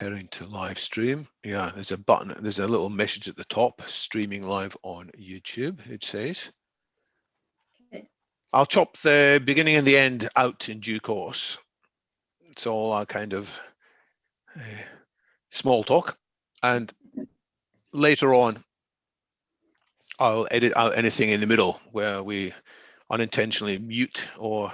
Heading to live stream. Yeah, there's a button, there's a little message at the top, streaming live on YouTube, it says. Okay. I'll chop the beginning and the end out in due course. It's all a kind of small talk. And later on, I'll edit out anything in the middle where we unintentionally mute or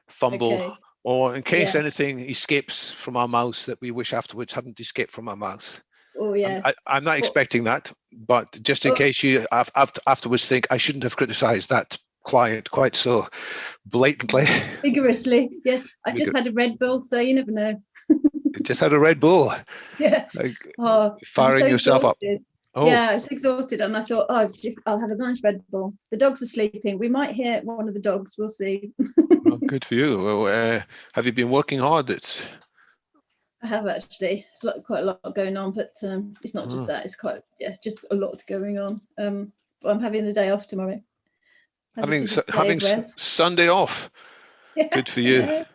fumble, Okay. or in case Yeah. anything escapes from our mouths that we wish afterwards hadn't escaped from our mouths. Oh, yes. I'm not expecting that, but just in case you afterwards think I shouldn't have criticized that client quite so blatantly. Vigorously, yes. I just had a Red Bull, so you never know. Just had a Red Bull. Yeah. Like, oh, firing yourself exhausted. up. Oh. Yeah, I was exhausted, and I thought, oh, I'll have a nice Red Bull. The dogs are sleeping. We might hear one of the dogs. We'll see. Well, good for you. Well, have you been working hard? I have actually. It's quite a lot going on, but it's not just that. It's just a lot going on. But I'm having the day off tomorrow. Having Sunday off. Yeah, good for you.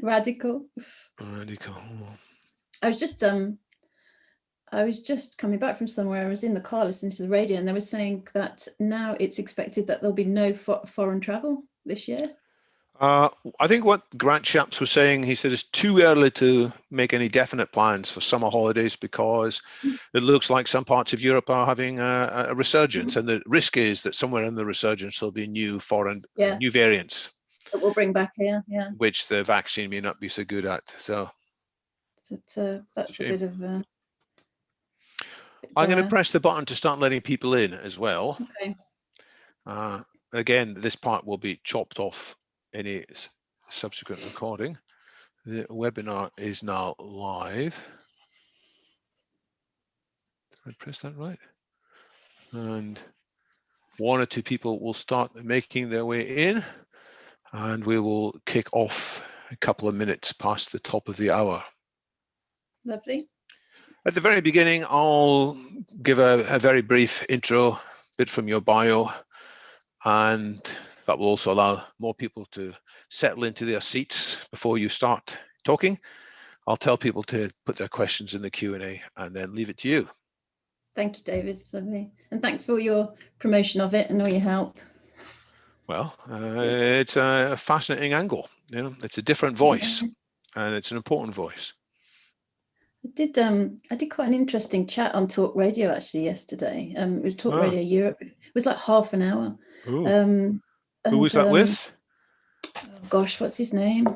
Radical. I was just coming back from somewhere. I was in the car listening to the radio, and they were saying that now it's expected that there'll be no foreign travel this year. I think what Grant Shapps was saying, he said it's too early to make any definite plans for summer holidays because it looks like some parts of Europe are having a resurgence, and the risk is that somewhere in the resurgence there'll be new new variants that we'll bring back here, which the vaccine may not be so good at. So that's a bit of I'm going to press the button to start letting people in as well. Okay. Again, this part will be chopped off any subsequent recording. The webinar is now live. Did I press that right? And one or two people will start making their way in, and we will kick off a couple of minutes past the top of the hour. Lovely. At the very beginning, I'll give a very brief intro, bit from your bio, and that will also allow more people to settle into their seats before you start talking. I'll tell people to put their questions in the Q&A and then leave it to you. Thank you, David. It's lovely. And thanks for your promotion of it and all your help. Well, it's a fascinating angle. You know, it's a different voice, and it's an important voice. I did quite an interesting chat on Talk Radio actually yesterday. It was Talk Radio Europe. It was like half an hour. Who was that with? Oh gosh, what's his name?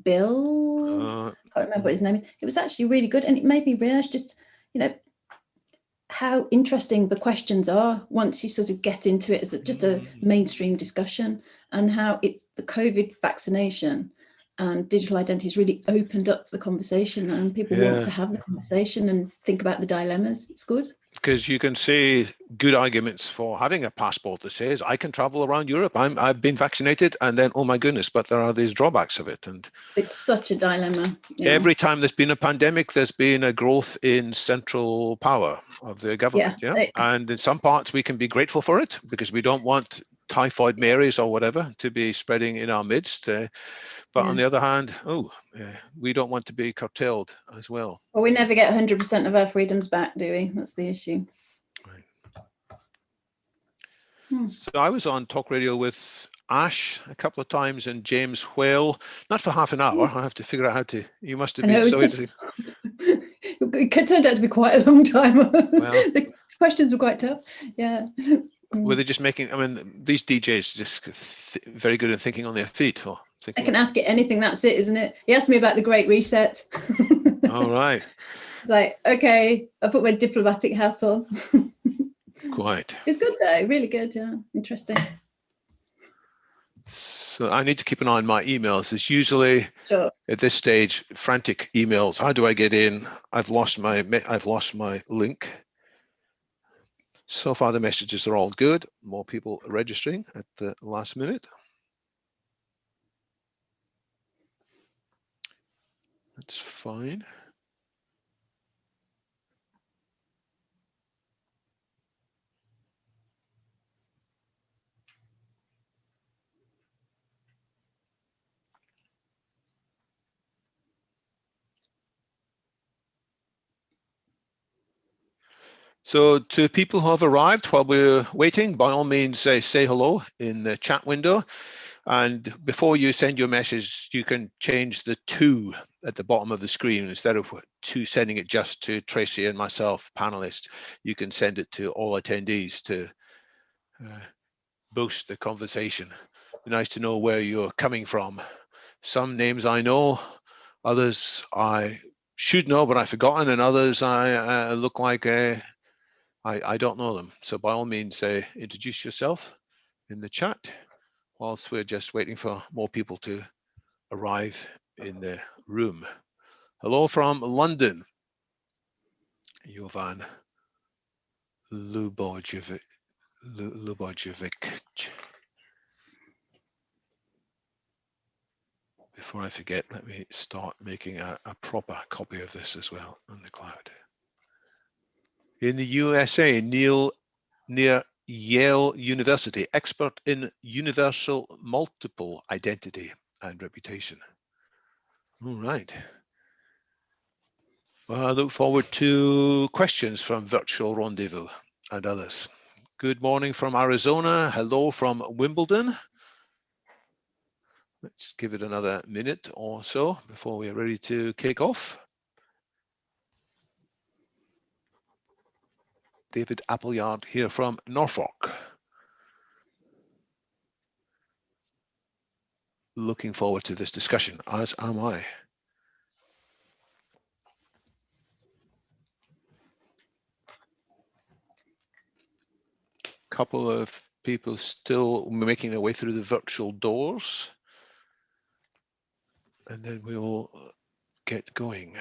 Bill. I can't remember what his name is. It was actually really good, and it made me realize just, how interesting the questions are once you sort of get into it as just a mainstream discussion, and how the COVID vaccination and digital identity has really opened up the conversation, and people want to have the conversation and think about the dilemmas. It's good. Because you can see good arguments for having a passport that says I can travel around Europe. I've been vaccinated, and then oh my goodness, but there are these drawbacks of it. And it's such a dilemma. Every time there's been a pandemic, there's been a growth in central power of the government. And in some parts we can be grateful for it because we don't want typhoid Marys or whatever to be spreading in our midst. But on the other hand, we don't want to be curtailed as well. Well, we never get 100% of our freedoms back, do we? That's the issue. Right. So I was on Talk Radio with Ash a couple of times and James Whale, not for half an hour. I have to figure out how to. You must have been so interesting. It turned out to be quite a long time. Well, the questions were quite tough. Yeah. Were they just making? I mean, these DJs are just very good at thinking on their feet. I can ask it anything. That's it, isn't it? He asked me about the Great Reset. All right. It's like, okay, I put my diplomatic hat on. Quite. It's good though, really good. Yeah, interesting. So I need to keep an eye on my emails. It's usually at this stage frantic emails. How do I get in? I've lost my link. So far the messages are all good. More people registering at the last minute. That's fine. So to people who have arrived while we're waiting, by all means, say hello in the chat window. And before you send your message, you can change the "to" at the bottom of the screen. Instead of sending it just to Tracy and myself, panelists, you can send it to all attendees to boost the conversation. Nice to know where you're coming from. Some names I know, others I should know, but I've forgotten, and others I look like I don't know them. So by all means, introduce yourself in the chat whilst we're just waiting for more people to arrive in the room. Hello from London, Jovan Lubojevic. Before I forget, let me start making a proper copy of this as well on the cloud. In the USA, Neil near Yale University, expert in universal multiple identity and reputation. All right. Well, I look forward to questions from Virtual Rendezvous and others. Good morning from Arizona. Hello from Wimbledon. Let's give it another minute or so before we're ready to kick off. David Appleyard here from Norfolk. Looking forward to this discussion, as am I. Couple of people still making their way through the virtual doors, and then we'll get going.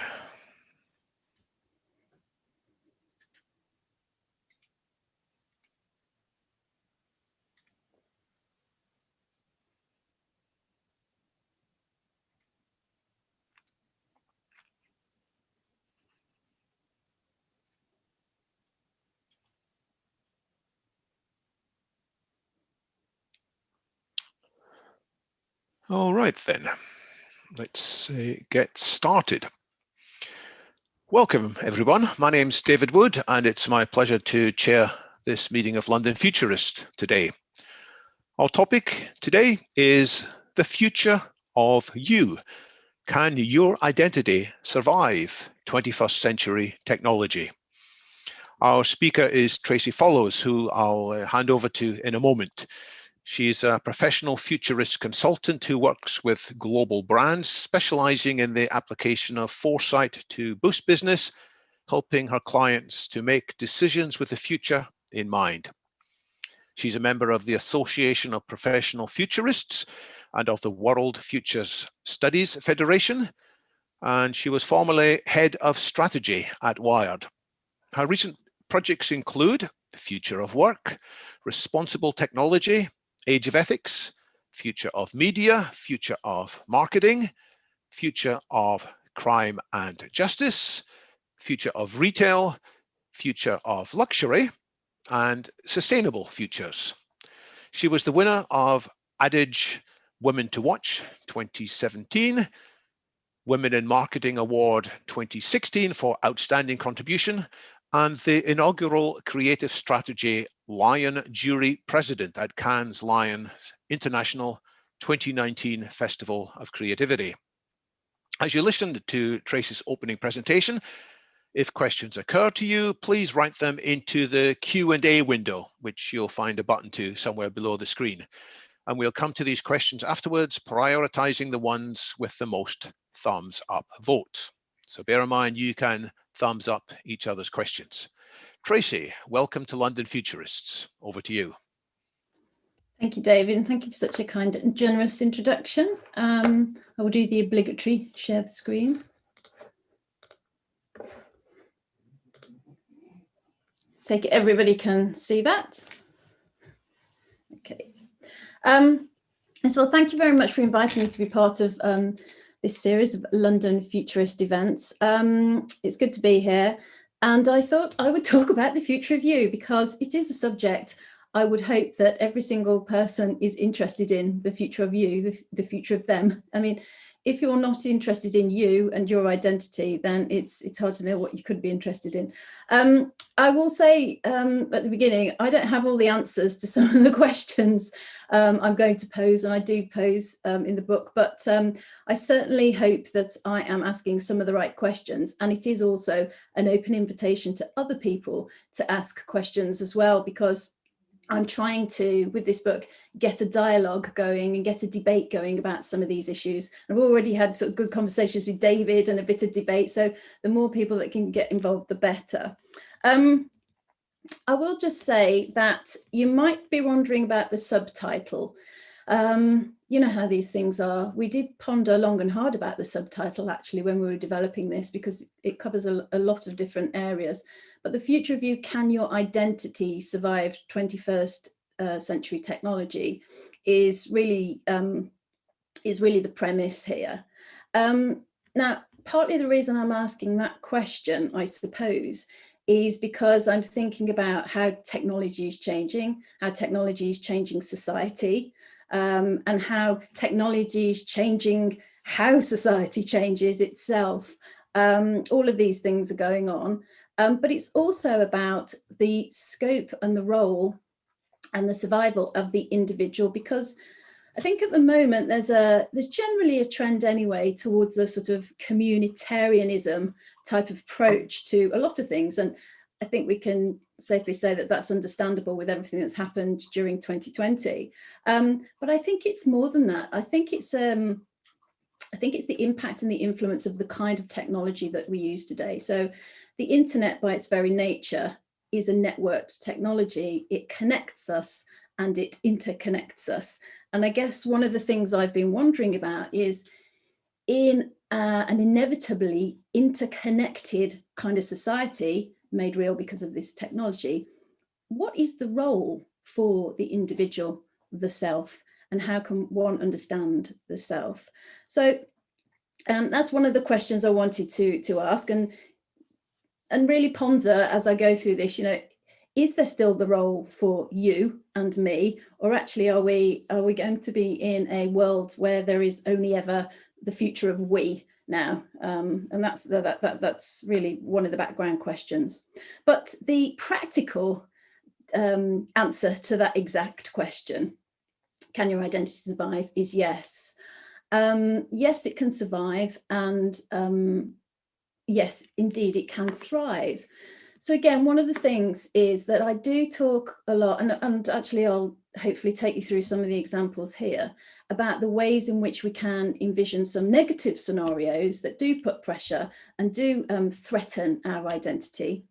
All right then, let's get started. Welcome everyone, my name's David Wood and it's my pleasure to chair this meeting of London Futurists today. Our topic today is the future of you. Can your identity survive 21st century technology? Our speaker is Tracy Follows, who I'll hand over to in a moment. She's a professional futurist consultant who works with global brands, specializing in the application of foresight to boost business, helping her clients to make decisions with the future in mind. She's a member of the Association of Professional Futurists and of the World Futures Studies Federation, and she was formerly head of strategy at Wired. Her recent projects include the future of work, responsible technology, age of ethics, future of media, future of marketing, future of crime and justice, future of retail, future of luxury, and sustainable futures. She was the winner of Adage Women to Watch 2017, Women in Marketing Award 2016 for outstanding contribution, and the inaugural Creative Strategy Lion Jury President at Cannes Lions International 2019 Festival of Creativity. As you listened to Tracy's opening presentation, if questions occur to you, please write them into the Q&A window, which you'll find a button to somewhere below the screen. And we'll come to these questions afterwards, prioritizing the ones with the most thumbs up votes. So bear in mind, you can thumbs up each other's questions. Tracy, welcome to London Futurists. Over to you. Thank you, David, and thank you for such a kind and generous introduction. I will do the obligatory share the screen. So everybody can see that. Okay. So thank you very much for inviting me to be part of this series of London Futurist events. It's good to be here. And I thought I would talk about the future of you because it is a subject I would hope that every single person is interested in, the future of you, the future of them. I mean, if you're not interested in you and your identity, then it's hard to know what you could be interested in. I will say at the beginning, I don't have all the answers to some of the questions I'm going to pose, and I do pose in the book, but I certainly hope that I am asking some of the right questions, and it is also an open invitation to other people to ask questions as well, because I'm trying to, with this book, get a dialogue going and get a debate going about some of these issues. I've already had sort of good conversations with David and a bit of debate, so the more people that can get involved, the better. I will just say that you might be wondering about the subtitle. You know how these things are. We did ponder long and hard about the subtitle actually when we were developing this, because it covers a lot of different areas. But the future of you, can your identity survive 21st century technology, is really the premise here. Now, partly the reason I'm asking that question, I suppose, is because I'm thinking about how technology is changing, society, and how technology is changing how society changes itself. All of these things are going on, but it's also about the scope and the role and the survival of the individual, because I think at the moment there's generally a trend anyway towards a sort of communitarianism type of approach to a lot of things, and I think we can safely say that that's understandable with everything that's happened during 2020. But I think it's more than that. I think it's the impact and the influence of the kind of technology that we use today. So the internet, by its very nature, is a networked technology. It connects us and it interconnects us. And I guess one of the things I've been wondering about is, in an inevitably interconnected kind of society made real because of this technology, what is the role for the individual, the self, and how can one understand the self? So that's one of the questions I wanted to ask and really ponder as I go through this. You know, is there still the role for you and me, or actually are we going to be in a world where there is only ever the future of we now? And that's really one of the background questions. But the practical answer to that exact question, can your identity survive, is yes. Yes, it can survive, and yes, indeed, it can thrive. So again, one of the things is that I do talk a lot, and actually I'll hopefully take you through some of the examples here, about the ways in which we can envision some negative scenarios that do put pressure and do threaten our identity.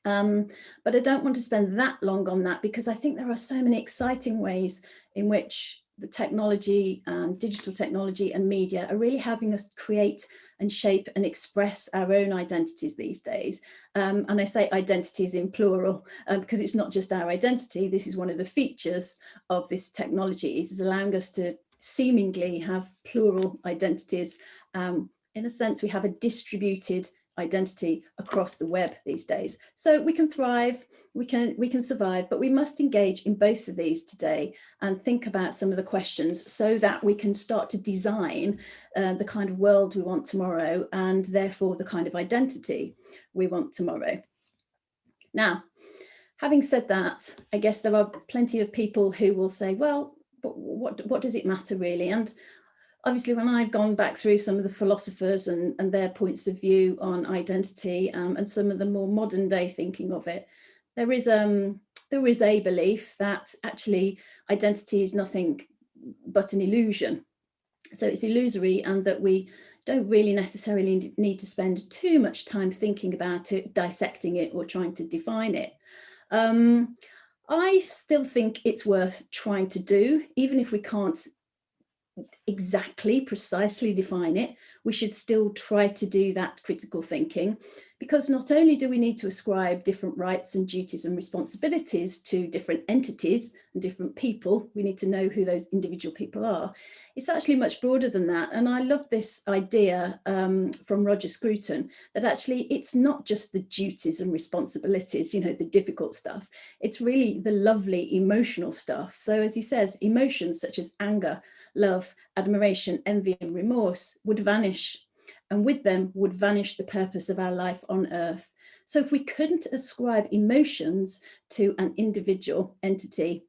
But I don't want to spend that long on that, because I think there are so many exciting ways in which the technology, digital technology and media are really helping us create and shape and express our own identities these days. And I say identities in plural because it's not just our identity. This is one of the features of this technology, is allowing us to seemingly have plural identities. In a sense, we have a distributed identity across the web these days. So we can thrive, we can survive, but we must engage in both of these today and think about some of the questions so that we can start to design the kind of world we want tomorrow, and therefore the kind of identity we want tomorrow. Now, having said that, I guess there are plenty of people who will say, well, but what does it matter really? And obviously, when I've gone back through some of the philosophers and their points of view on identity and some of the more modern day thinking of it, there is a belief that actually identity is nothing but an illusion. So it's illusory, and that we don't really necessarily need to spend too much time thinking about it, dissecting it, or trying to define it. I still think it's worth trying to do, even if we can't precisely define it. We should still try to do that critical thinking, because not only do we need to ascribe different rights and duties and responsibilities to different entities and different people, we need to know who those individual people are. It's actually much broader than that. And I love this idea from Roger Scruton, that actually it's not just the duties and responsibilities, you know, the difficult stuff. It's really the lovely emotional stuff. So as he says, emotions such as anger, love, admiration, envy, and remorse would vanish. And with them would vanish the purpose of our life on earth. So if we couldn't ascribe emotions to an individual entity,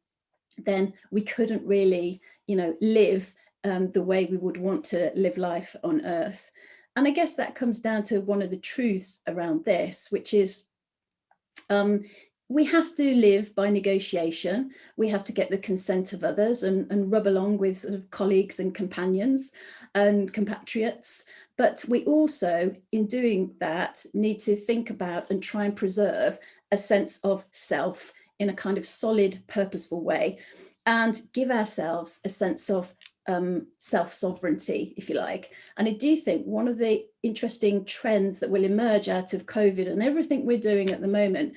then we couldn't really, live the way we would want to live life on earth. And I guess that comes down to one of the truths around this, which is we have to live by negotiation. We have to get the consent of others and rub along with sort of colleagues and companions and compatriots. But we also, in doing that, need to think about and try and preserve a sense of self in a kind of solid, purposeful way, and give ourselves a sense of self-sovereignty, if you like. And I do think one of the interesting trends that will emerge out of COVID and everything we're doing at the moment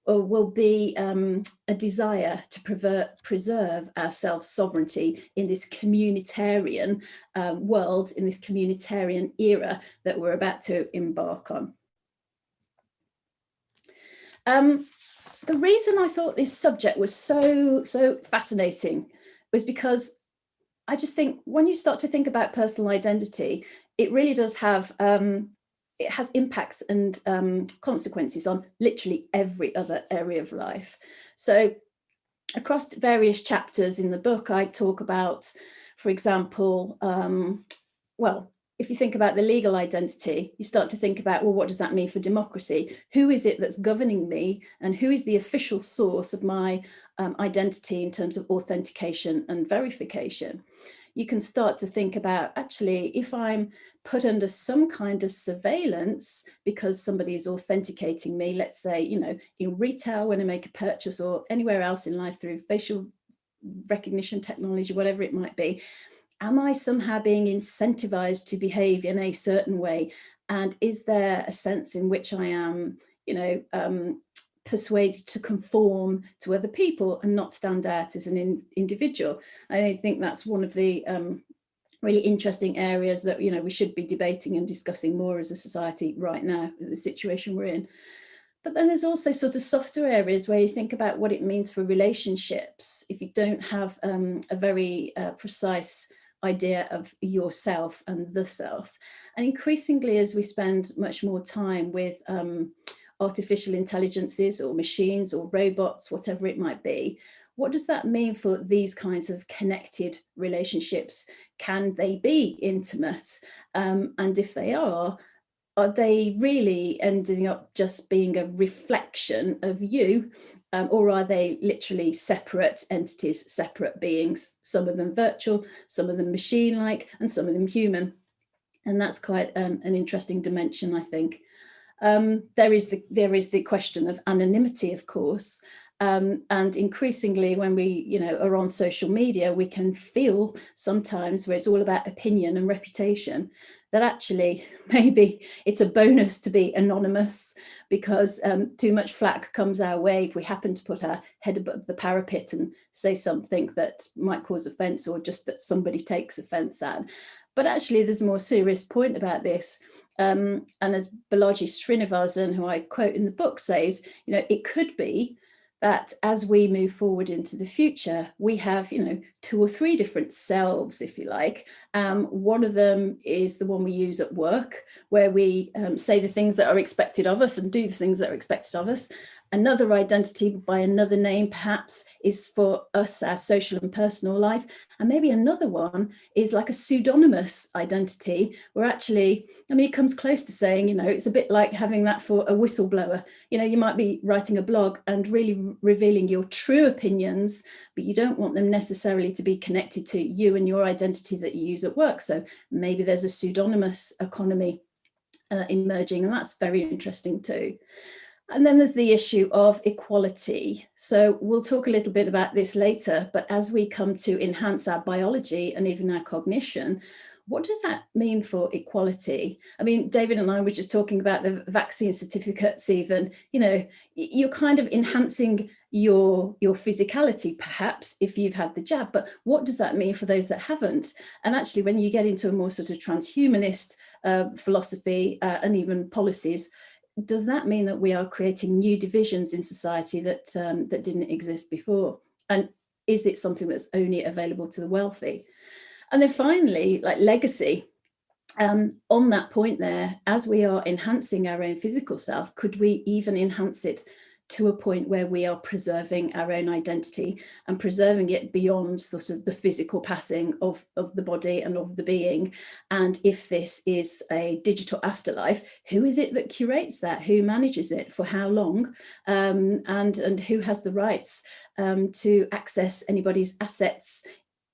will be a desire to preserve our self-sovereignty in this communitarian world, in this communitarian era that we're about to embark on. The reason I thought this subject was so fascinating was because I just think when you start to think about personal identity, it really does have it has impacts and consequences on literally every other area of life. So across various chapters in the book, I talk about, for example, well, if you think about the legal identity, you start to think about, well, what does that mean for democracy? Who is it that's governing me? And who is the official source of my identity in terms of authentication and verification? You can start to think about, actually, if I'm put under some kind of surveillance because somebody is authenticating me, let's say, in retail when I make a purchase or anywhere else in life through facial recognition technology, whatever it might be, am I somehow being incentivized to behave in a certain way? And is there a sense in which I am, persuaded to conform to other people and not stand out as an individual? I think that's one of the really interesting areas that we should be debating and discussing more as a society right now, the situation we're in. But then there's also sort of softer areas where you think about what it means for relationships if you don't have a very precise idea of yourself and the self. And increasingly, as we spend much more time with artificial intelligences or machines or robots, whatever it might be, what does that mean for these kinds of connected relationships? Can they be intimate? And if they are they really ending up just being a reflection of you? Or are they literally separate entities, separate beings, some of them virtual, some of them machine-like, and some of them human? And that's quite an interesting dimension, I think. There is the question of anonymity, of course, and increasingly when we are on social media, we can feel sometimes where it's all about opinion and reputation, that actually maybe it's a bonus to be anonymous, because too much flack comes our way if we happen to put our head above the parapet and say something that might cause offence, or just that somebody takes offence at. But actually there's a more serious point about this. And as Balaji Srinivasan, who I quote in the book, says, it could be that as we move forward into the future, we have, 2 or 3 different selves, if you like. One of them is the one we use at work, where we say the things that are expected of us and do the things that are expected of us. Another identity by another name, perhaps, is for us, our social and personal life. And maybe another one is like a pseudonymous identity, where actually, it comes close to saying, it's a bit like having that for a whistleblower. You might be writing a blog and really revealing your true opinions, but you don't want them necessarily to be connected to you and your identity that you use at work. So maybe there's a pseudonymous economy emerging, and that's very interesting too. And then there's the issue of equality. So we'll talk a little bit about this later, but as we come to enhance our biology and even our cognition, what does that mean for equality? David and I were just talking about the vaccine certificates even, you're kind of enhancing your physicality, perhaps, if you've had the jab, but what does that mean for those that haven't? And actually, when you get into a more sort of transhumanist philosophy and even policies, does that mean that we are creating new divisions in society that didn't exist before? And is it something that's only available to the wealthy? And then finally, like legacy. On that point there, as we are enhancing our own physical self, could we even enhance it to a point where we are preserving our own identity and preserving it beyond sort of the physical passing of the body and of the being? And if this is a digital afterlife, who is it that curates that? Who manages it? For how long? And who has the rights to access anybody's assets,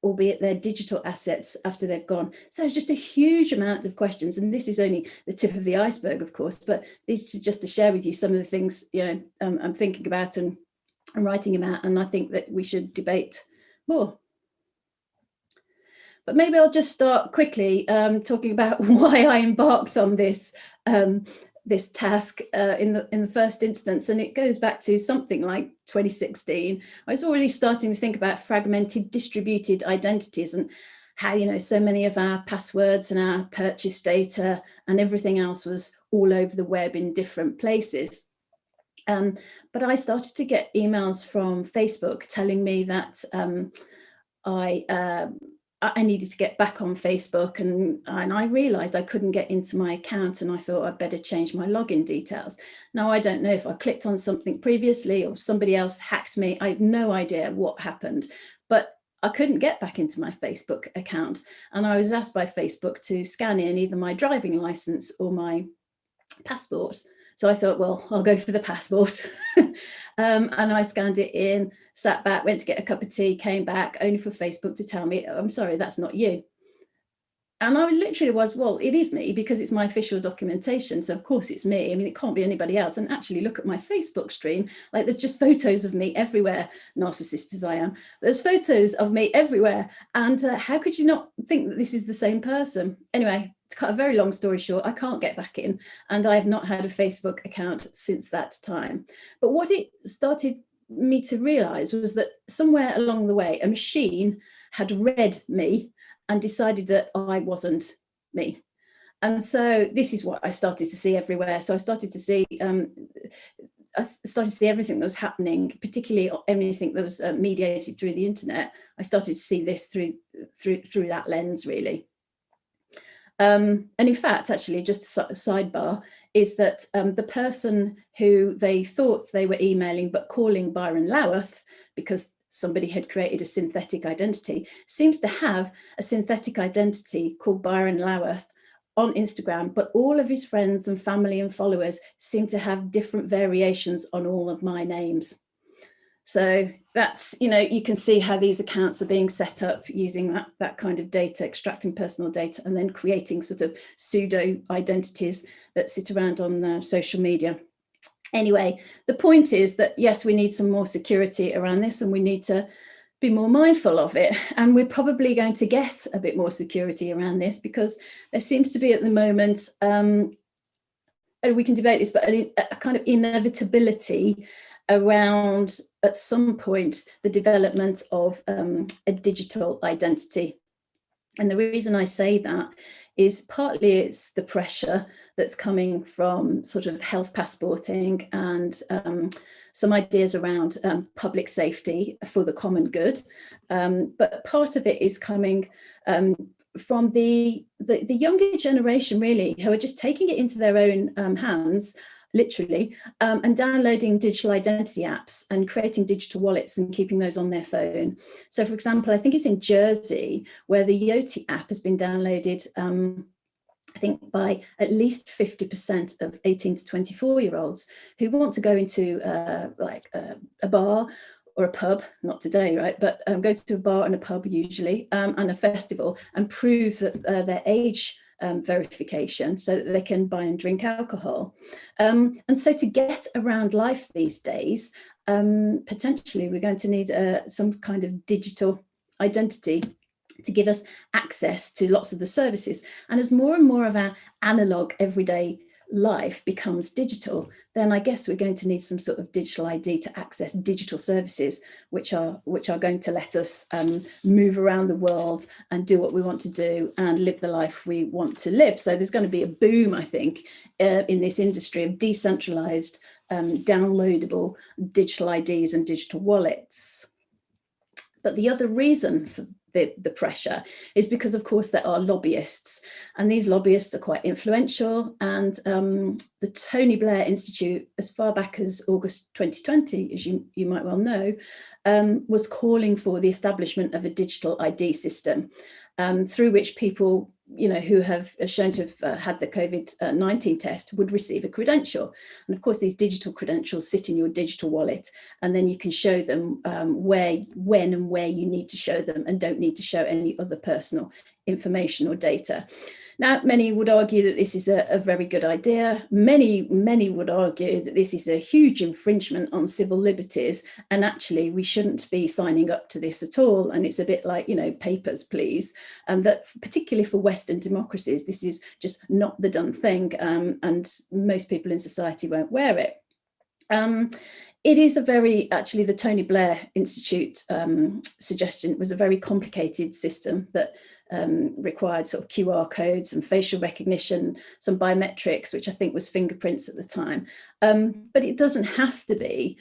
albeit their digital assets, after they've gone? So it's just a huge amount of questions, and this is only the tip of the iceberg, of course, but this is just to share with you some of the things, you know, I'm thinking about and writing about, and I think that we should debate more. But maybe I'll just start quickly talking about why I embarked on this this task in the first instance, and it goes back to something like 2016. I was already starting to think about fragmented, distributed identities and how, you know, so many of our passwords and our purchase data and everything else was all over the web in different places. But I started to get emails from Facebook telling me that I needed to get back on Facebook, and I realized I couldn't get into my account, and I thought I'd better change my login details. Now, I don't know if I clicked on something previously or somebody else hacked me. I have no idea what happened, but I couldn't get back into my Facebook account. And I was asked by Facebook to scan in either my driving license or my passport. So I thought, well, I'll go for the passport. And I scanned it in, sat back, went to get a cup of tea, came back, only for Facebook to tell me, I'm sorry, that's not you. And I literally was, well, it is me because it's my official documentation. So of course it's me. I mean, it can't be anybody else. And actually look at my Facebook stream, like there's just photos of me everywhere, narcissist as I am. There's photos of me everywhere. And how could you not think that this is the same person? Anyway, to cut a very long story short, I can't get back in, and I have not had a Facebook account since that time. But what it started me to realize was that somewhere along the way, a machine had read me and decided that I wasn't me. And so this is what I started to see everywhere. So I started to see everything that was happening, particularly anything that was mediated through the internet. I started to see this through that lens, really. And in fact, actually, just a sidebar, is that the person who they thought they were emailing but calling Byron Lowath, because somebody had created a synthetic identity, seems to have a synthetic identity called Byron Lowath on Instagram, but all of his friends and family and followers seem to have different variations on all of my names. So that's, you know, you can see how these accounts are being set up using that kind of data, extracting personal data, and then creating sort of pseudo identities that sit around on social media. Anyway, the point is that, yes, we need some more security around this, and we need to be more mindful of it. And we're probably going to get a bit more security around this, because there seems to be at the moment, and we can debate this, but a kind of inevitability around, at some point, the development of a digital identity. And the reason I say that is partly it's the pressure that's coming from sort of health passporting and some ideas around public safety for the common good. But part of it is coming from the younger generation, really, who are just taking it into their own hands, literally, and downloading digital identity apps and creating digital wallets and keeping those on their phone. So, for example, I think it's in Jersey where the Yoti app has been downloaded, I think, by at least 50% of 18 to 24-year-olds who want to go into a bar or a pub, not today, right, but go to a bar and a pub usually, and a festival, and prove that their age verification so that they can buy and drink alcohol. And so to get around life these days, potentially we're going to need some kind of digital identity to give us access to lots of the services. And as more and more of our analog everyday life becomes digital, then I guess we're going to need some sort of digital ID to access digital services, which are going to let us move around the world and do what we want to do and live the life we want to live. So there's going to be a boom, I think, in this industry of decentralized, downloadable digital IDs and digital wallets. But the other reason for the pressure is because, of course, there are lobbyists, and these lobbyists are quite influential. And the Tony Blair Institute, as far back as August 2020, as you might well know, was calling for the establishment of a digital ID system through which people, who have shown to have had the COVID-19 test would receive a credential. And of course, these digital credentials sit in your digital wallet, and then you can show them when and where you need to show them, and don't need to show any other personal information or data. Now, many would argue that this is a very good idea. Many would argue that this is a huge infringement on civil liberties, and actually we shouldn't be signing up to this at all. And it's a bit like, papers, please. And that particularly for Western democracies, this is just not the done thing, and most people in society won't wear it. It is actually the Tony Blair Institute suggestion was a very complicated system that required sort of QR codes and facial recognition, some biometrics, which I think was fingerprints at the time. But it doesn't have to be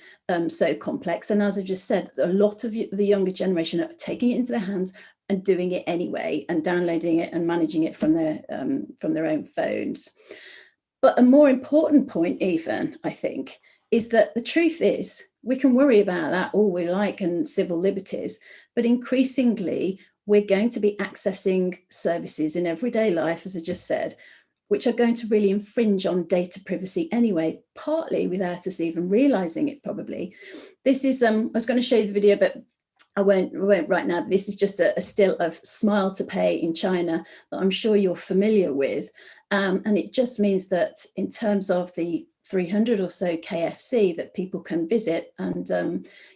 so complex. And as I just said, a lot of the younger generation are taking it into their hands and doing it anyway, and downloading it and managing it from their own phones. But a more important point, even, I think, is that the truth is we can worry about that all we like and civil liberties, but increasingly we're going to be accessing services in everyday life, as I just said, which are going to really infringe on data privacy anyway, partly without us even realizing it probably. This is, I was going to show you the video, but I won't right now. This is just a still of Smile to Pay in China that I'm sure you're familiar with. And it just means that in terms of the 300 or so KFC that people can visit and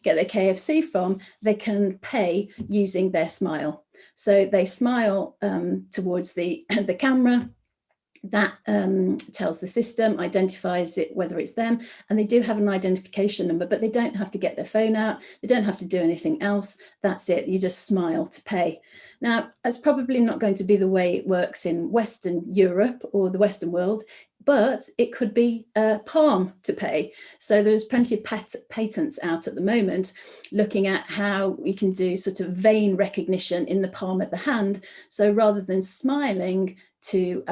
get their KFC from, they can pay using their smile. So they smile towards the camera. That tells the system, identifies it, whether it's them, and they do have an identification number, but they don't have to get their phone out. They don't have to do anything else. That's it. You just smile to pay. Now, that's probably not going to be the way it works in Western Europe or the Western world, but it could be palm to pay. So there's plenty of patents out at the moment looking at how we can do sort of vein recognition in the palm of the hand. So rather than smiling to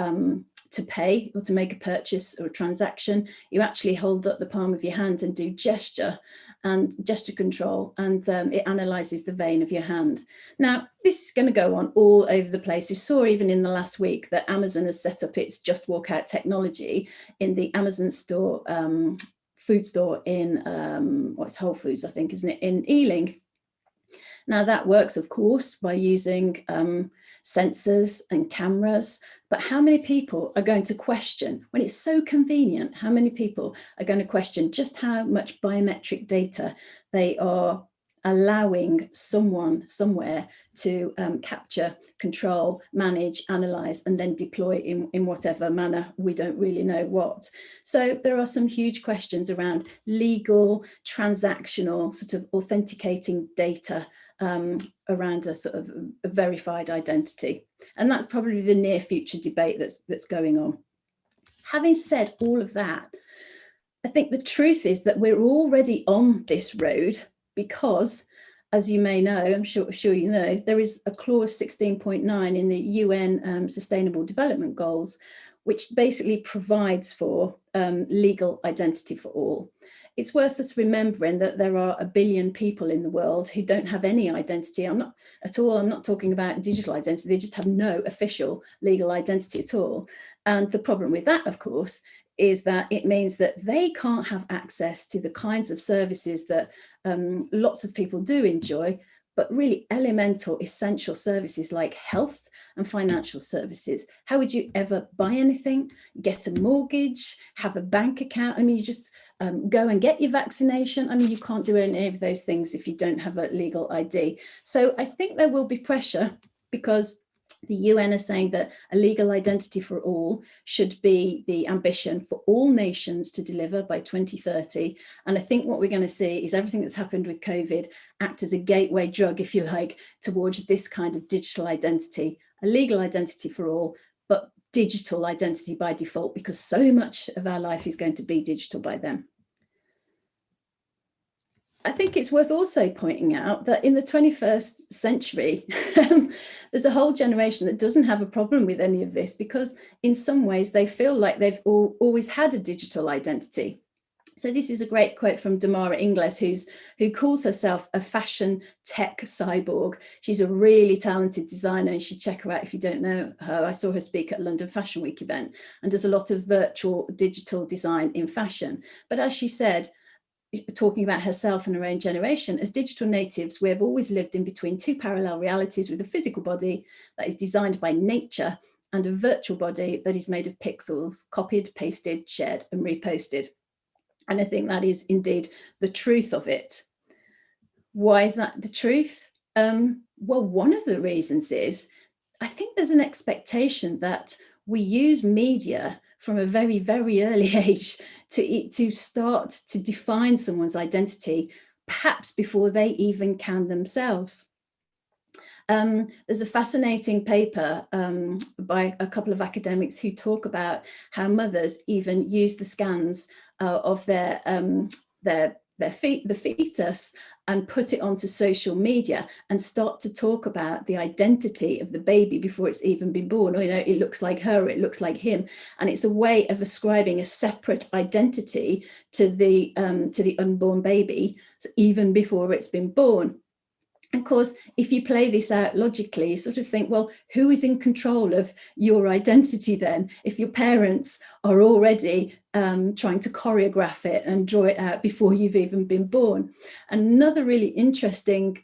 pay or to make a purchase or a transaction, you actually hold up the palm of your hand and do gesture control, and it analyzes the vein of your hand. Now, this is going to go on all over the place. We saw even in the last week that Amazon has set up its Just Walk Out technology in the Amazon store, food store in, it's Whole Foods, I think, isn't it, in Ealing. Now that works, of course, by using sensors and cameras, but how many people are going to question, when it's so convenient, how many people are going to question just how much biometric data they are allowing someone somewhere to capture, control, manage, analyze, and then deploy in whatever manner, we don't really know what. So there are some huge questions around legal, transactional, sort of authenticating data around a sort of a verified identity. And that's probably the near future debate that's going on. Having said all of that, I think the truth is that we're already on this road because, as you may know, I'm sure you know, there is a clause 16.9 in the UN Sustainable Development Goals, which basically provides for legal identity for all. It's worth us remembering that there are 1 billion people in the world who don't have any identity. I'm not talking about digital identity. They just have no official legal identity at all. And the problem with that, of course, is that it means that they can't have access to the kinds of services that lots of people do enjoy, but really elemental, essential services like health and financial services. How would you ever buy anything, get a mortgage, have a bank account? I mean, you just go and get your vaccination. I mean, you can't do any of those things if you don't have a legal ID. So I think there will be pressure because the UN is saying that a legal identity for all should be the ambition for all nations to deliver by 2030. And I think what we're going to see is everything that's happened with COVID act as a gateway drug, if you like, towards this kind of digital identity, a legal identity for all, but digital identity by default, because so much of our life is going to be digital by then. I think it's worth also pointing out that in the 21st century, there's a whole generation that doesn't have a problem with any of this, because in some ways they feel like they've always had a digital identity. So this is a great quote from Damara Ingles, who calls herself a fashion tech cyborg. She's a really talented designer. You should check her out if you don't know her. I saw her speak at London Fashion Week event, and does a lot of virtual digital design in fashion. But as she said, talking about herself and her own generation, as digital natives, we have always lived in between two parallel realities, with a physical body that is designed by nature and a virtual body that is made of pixels, copied, pasted, shared, and reposted. And I think that is indeed the truth of it. Why is that the truth? Well, one of the reasons is, I think there's an expectation that we use media from a very, very early age to start to define someone's identity, perhaps before they even can themselves. There's a fascinating paper by a couple of academics who talk about how mothers even use the scans of the fetus and put it onto social media and start to talk about the identity of the baby before it's even been born. Or, you know, it looks like her, it looks like him. And it's a way of ascribing a separate identity to the unborn baby, so even before it's been born. Of course, if you play this out logically, you sort of think, well, who is in control of your identity then, if your parents are already trying to choreograph it and draw it out before you've even been born? Another really interesting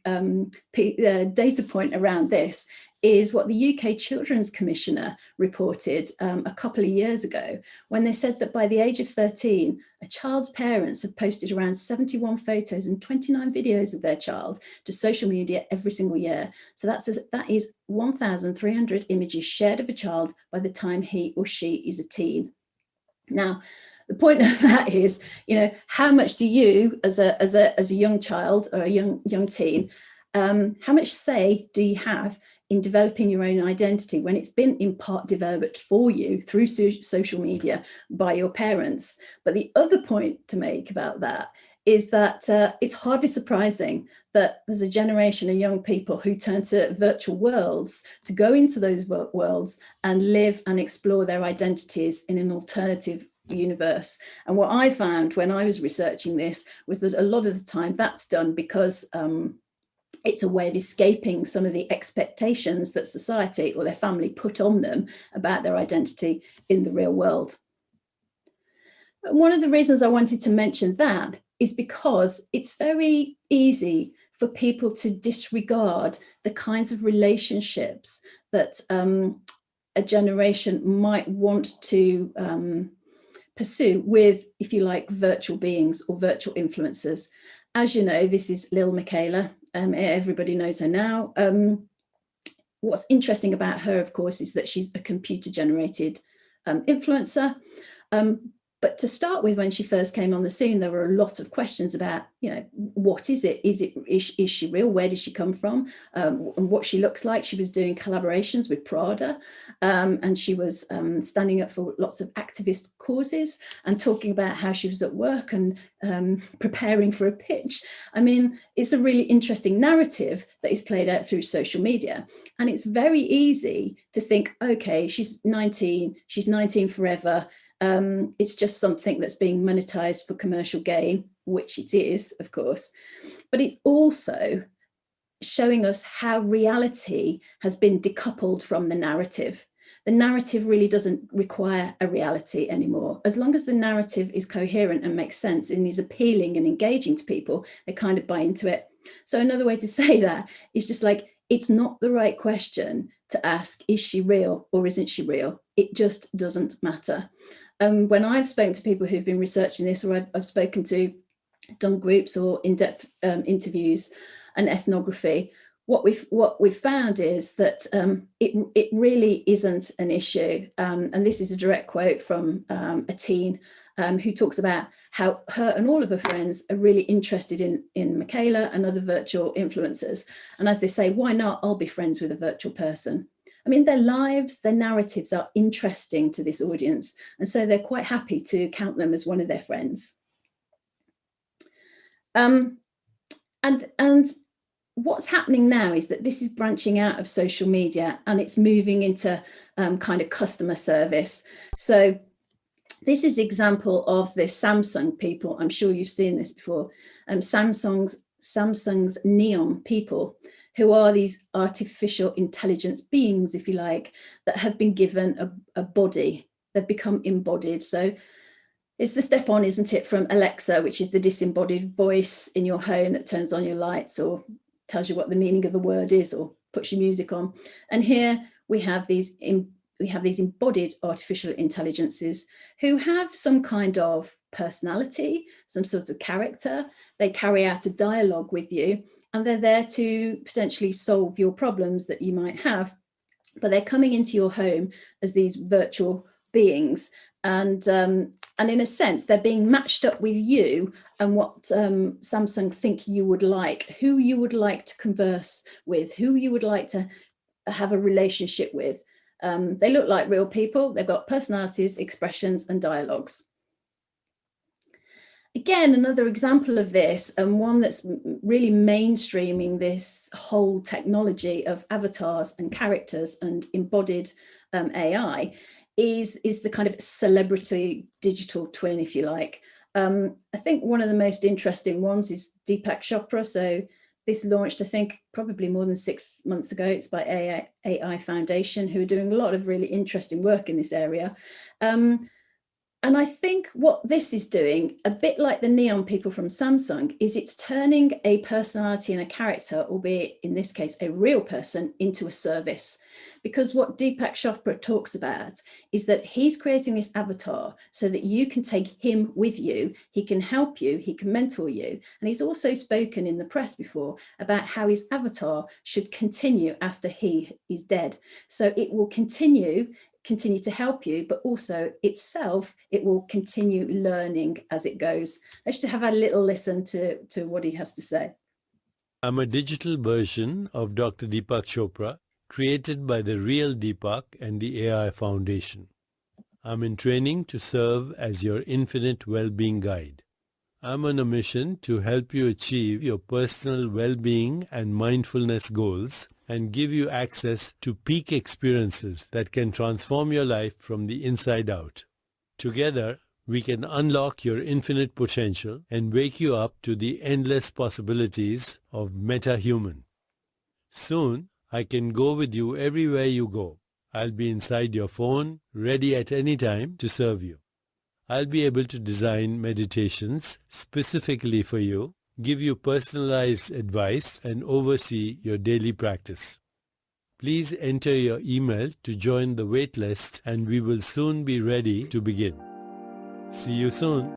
data point around this is what the UK Children's Commissioner reported a couple of years ago, when they said that by the age of 13, a child's parents have posted around 71 photos and 29 videos of their child to social media every single year. So that is 1,300 images shared of a child by the time he or she is a teen. Now, the point of that is, you know, how much do you, as a young child or a young teen, how much say do you have in developing your own identity when it's been in part developed for you through social media by your parents? But the other point to make about that is that it's hardly surprising that there's a generation of young people who turn to virtual worlds to go into those worlds and live and explore their identities in an alternative universe. And what I found when I was researching this was that a lot of the time that's done because it's a way of escaping some of the expectations that society or their family put on them about their identity in the real world. And one of the reasons I wanted to mention that is because it's very easy for people to disregard the kinds of relationships that a generation might want to pursue with, if you like, virtual beings or virtual influencers. As you know, this is Lil Miquela. Everybody knows her now. What's interesting about her, of course, is that she's a computer-generated influencer. But to start with, when she first came on the scene, there were a lot of questions about, you know, what is it? Is she real? Where did she come from? And what she looks like. She was doing collaborations with Prada, and she was standing up for lots of activist causes and talking about how she was at work and preparing for a pitch. I mean, it's a really interesting narrative that is played out through social media. And it's very easy to think, okay, she's 19 forever. It's just something that's being monetized for commercial gain, which it is, of course. But it's also showing us how reality has been decoupled from the narrative. The narrative really doesn't require a reality anymore. As long as the narrative is coherent and makes sense and is appealing and engaging to people, they kind of buy into it. So another way to say that is just like, it's not the right question to ask, is she real or isn't she real? It just doesn't matter. When I've spoken to people who've been researching this, or I've spoken to, done groups or in-depth interviews and ethnography, what we've found is that it really isn't an issue. And this is a direct quote from a teen who talks about how her and all of her friends are really interested in Miquela and other virtual influencers. And as they say, why not? I'll be friends with a virtual person. I mean, their lives, their narratives are interesting to this audience. And so they're quite happy to count them as one of their friends. And what's happening now is that this is branching out of social media and it's moving into kind of customer service. So this is an example of the Samsung people. I'm sure you've seen this before. Samsung's Neon people, who are these artificial intelligence beings, if you like, that have been given a body. They've become embodied. So it's the step on, isn't it, from Alexa, which is the disembodied voice in your home that turns on your lights or tells you what the meaning of a word is or puts your music on. And here we have these embodied artificial intelligences who have some kind of personality, some sort of character. They carry out a dialogue with you, and they're there to potentially solve your problems that you might have. But they're coming into your home as these virtual beings. And in a sense, they're being matched up with you and what Samsung think you would like, who you would like to converse with, who you would like to have a relationship with. They look like real people. They've got personalities, expressions, and dialogues. Again, another example of this, and one that's really mainstreaming this whole technology of avatars and characters and embodied AI, is the kind of celebrity digital twin, if you like. I think one of the most interesting ones is Deepak Chopra. So this launched, I think, probably more than 6 months ago. It's by AI Foundation, who are doing a lot of really interesting work in this area. And I think what this is doing, a bit like the Neon people from Samsung, is it's turning a personality and a character, albeit in this case, a real person, into a service. Because what Deepak Chopra talks about is that he's creating this avatar so that you can take him with you, he can help you, he can mentor you. And he's also spoken in the press before about how his avatar should continue after he is dead. So it will continue to help you, but also itself, it will continue learning as it goes. Let's just have a little listen to what he has to say. I'm a digital version of Dr. Deepak Chopra, created by the real Deepak and the AI Foundation. I'm in training to serve as your infinite well-being guide. I'm on a mission to help you achieve your personal well-being and mindfulness goals and give you access to peak experiences that can transform your life from the inside out. Together, we can unlock your infinite potential and wake you up to the endless possibilities of meta-human. Soon, I can go with you everywhere you go. I'll be inside your phone, ready at any time to serve you. I'll be able to design meditations specifically for you, give you personalized advice, and oversee your daily practice. Please enter your email to join the waitlist, and we will soon be ready to begin. See you soon.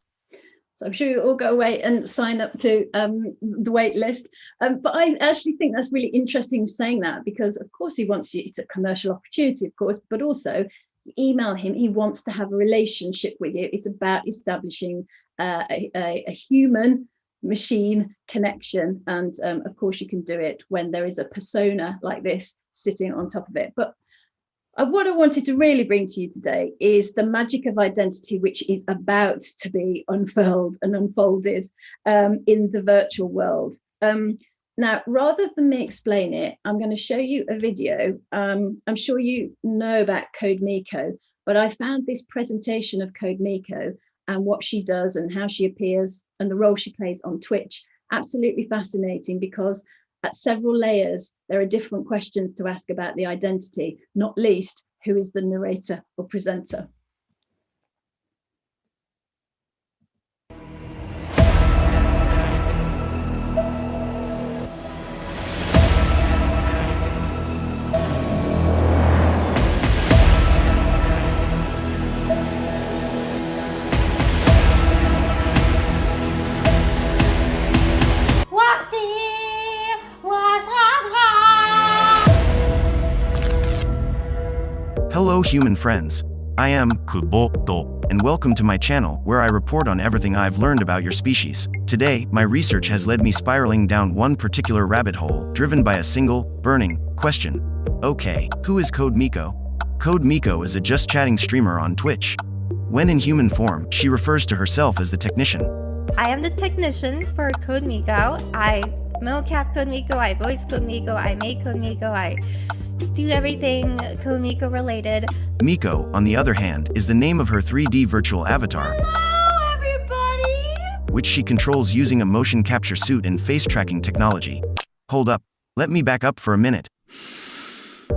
So I'm sure you all go away and sign up to the wait list. But I actually think that's really interesting saying that, because of course he wants you, it's a commercial opportunity, of course, but also email him. He wants to have a relationship with you. It's about establishing a human machine connection. And of course you can do it when there is a persona like this sitting on top of it. But what I wanted to really bring to you today is the magic of identity, which is about to be unfurled and unfolded in the virtual world. Now, rather than me explain it, I'm going to show you a video. I'm sure you know about CodeMiko, but I found this presentation of CodeMiko and what she does and how she appears and the role she plays on Twitch absolutely fascinating, because at several layers, there are different questions to ask about the identity, not least, who is the narrator or presenter? Hello human friends, I am Kuboto, and welcome to my channel where I report on everything I've learned about your species. Today, my research has led me spiraling down one particular rabbit hole, driven by a single, burning question. Okay, who is CodeMiko? CodeMiko is a just chatting streamer on Twitch. When in human form, she refers to herself as the technician. I am the technician for CodeMiko. I mocap Code Miko, I voice Code Miko, I make Code Miko, I do everything Code Miko related. Miko, on the other hand, is the name of her 3D virtual avatar. Hello, everybody! Which she controls using a motion capture suit and face tracking technology. Hold up, let me back up for a minute.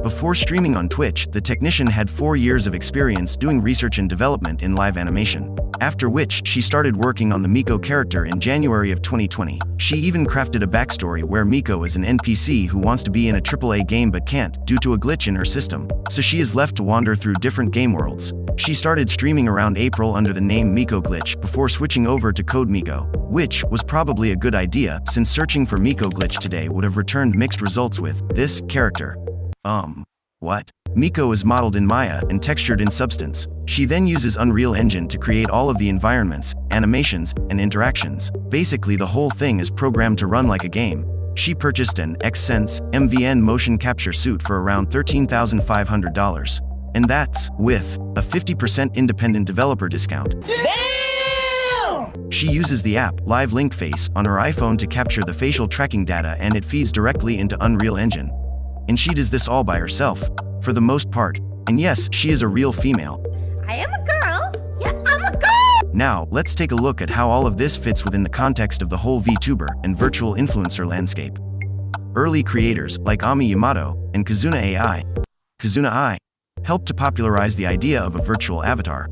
Before streaming on Twitch, the technician had 4 years of experience doing research and development in live animation. After which, she started working on the Miko character in January of 2020. She even crafted a backstory where Miko is an NPC who wants to be in a AAA game but can't, due to a glitch in her system. So she is left to wander through different game worlds. She started streaming around April under the name Miko Glitch before switching over to Code Miko, which was probably a good idea since searching for Miko Glitch today would have returned mixed results with this character. What? Miko is modeled in Maya and textured in Substance. She then uses Unreal Engine to create all of the environments, animations, and interactions. Basically, the whole thing is programmed to run like a game. She purchased an Xsense MVN motion capture suit for around $13,500. And that's with a 50% independent developer discount. Damn! She uses the app Live Link Face on her iPhone to capture the facial tracking data, and it feeds directly into Unreal Engine. And she does this all by herself, for the most part. And yes, she is a real female. I am a girl. Yeah, I'm a girl. Now, let's take a look at how all of this fits within the context of the whole VTuber and virtual influencer landscape. Early creators like Ami Yamato and Kazuna AI helped to popularize the idea of a virtual avatar.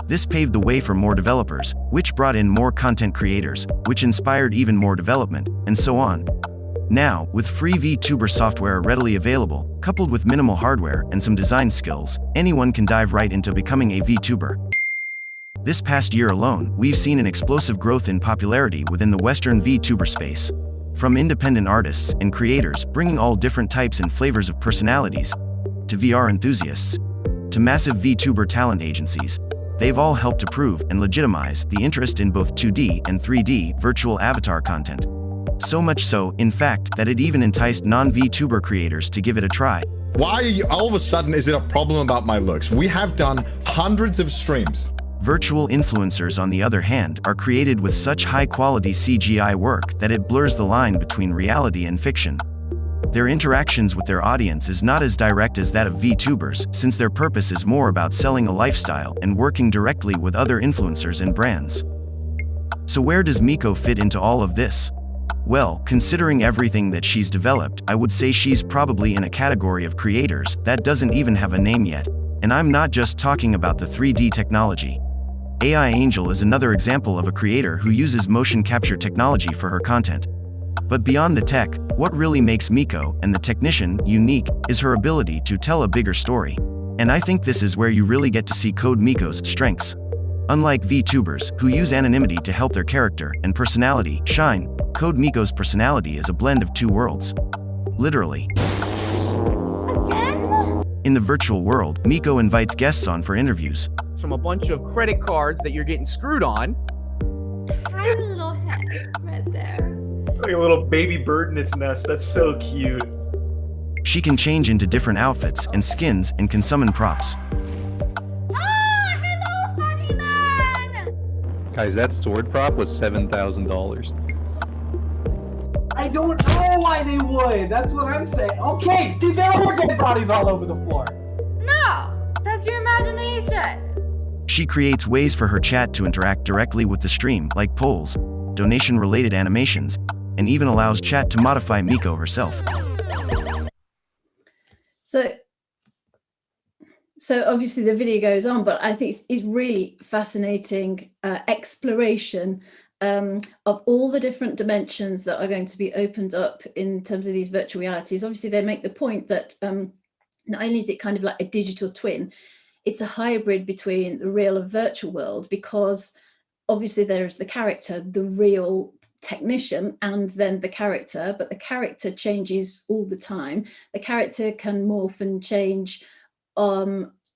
This paved the way for more developers, which brought in more content creators, which inspired even more development, and so on. Now, with free VTuber software readily available, coupled with minimal hardware and some design skills, anyone can dive right into becoming a VTuber. This past year alone, we've seen an explosive growth in popularity within the Western VTuber space. From independent artists and creators bringing all different types and flavors of personalities, to VR enthusiasts, to massive VTuber talent agencies, they've all helped to prove and legitimize the interest in both 2D and 3D virtual avatar content. So much so, in fact, that it even enticed non-VTuber creators to give it a try. Why all of a sudden is it a problem about my looks? We have done hundreds of streams. Virtual influencers, on the other hand, are created with such high-quality CGI work that it blurs the line between reality and fiction. Their interactions with their audience is not as direct as that of VTubers, since their purpose is more about selling a lifestyle and working directly with other influencers and brands. So where does Miko fit into all of this? Well, considering everything that she's developed, I would say she's probably in a category of creators that doesn't even have a name yet. And I'm not just talking about the 3D technology. AI Angel is another example of a creator who uses motion capture technology for her content. But beyond the tech, what really makes Miko and the technician unique is her ability to tell a bigger story. And I think this is where you really get to see Code Miko's strengths. Unlike VTubers, who use anonymity to help their character and personality shine, Code Miko's personality is a blend of two worlds. Literally. Again? In the virtual world, Miko invites guests on for interviews. From a bunch of credit cards that you're getting screwed on. Hi, little head right there. Like a little baby bird in its nest. That's so cute. She can change into different outfits and skins and can summon props. Hello, funny man! Guys, that sword prop was $7,000. I don't know why they would. That's what I'm saying. Okay, see, there are dead bodies all over the floor. No, that's your imagination. She creates ways for her chat to interact directly with the stream, like polls, donation-related animations, and even allows chat to modify Miko herself. So obviously the video goes on, but I think it's really fascinating exploration of all the different dimensions that are going to be opened up in terms of these virtual realities. Obviously, they make the point that not only is it kind of like a digital twin, it's a hybrid between the real and virtual world, because obviously there's the character, the real technician, and then the character, but the character changes all the time. The character can morph and change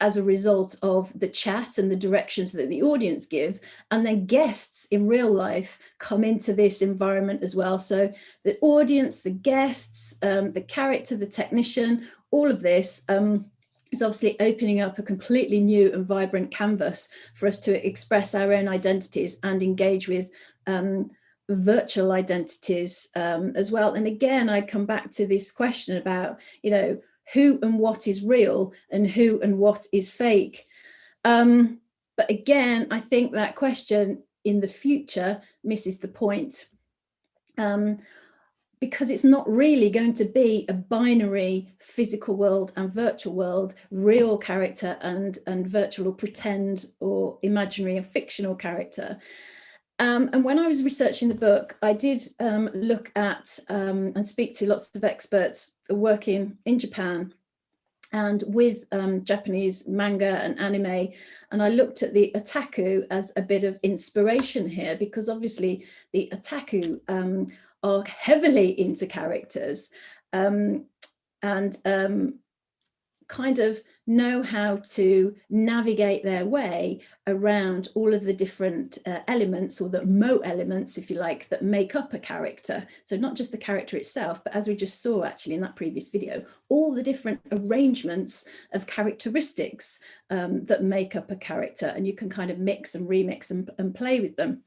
as a result of the chat and the directions that the audience give, and then guests in real life come into this environment as well. So the audience, the guests, the character, the technician, all of this is obviously opening up a completely new and vibrant canvas for us to express our own identities and engage with virtual identities as well. And again, I come back to this question about, you know, who and what is real and who and what is fake. But again, I think that question in the future misses the point, because it's not really going to be a binary physical world and virtual world, real character and virtual or pretend or imaginary or fictional character. And when I was researching the book, I did look at and speak to lots of experts working in Japan and with Japanese manga and anime. And I looked at the otaku as a bit of inspiration here, because obviously the otaku are heavily into characters and kind of know how to navigate their way around all of the different elements, or the mo elements, if you like, that make up a character. So not just the character itself, but as we just saw actually in that previous video, all the different arrangements of characteristics that make up a character, and you can kind of mix and remix and play with them.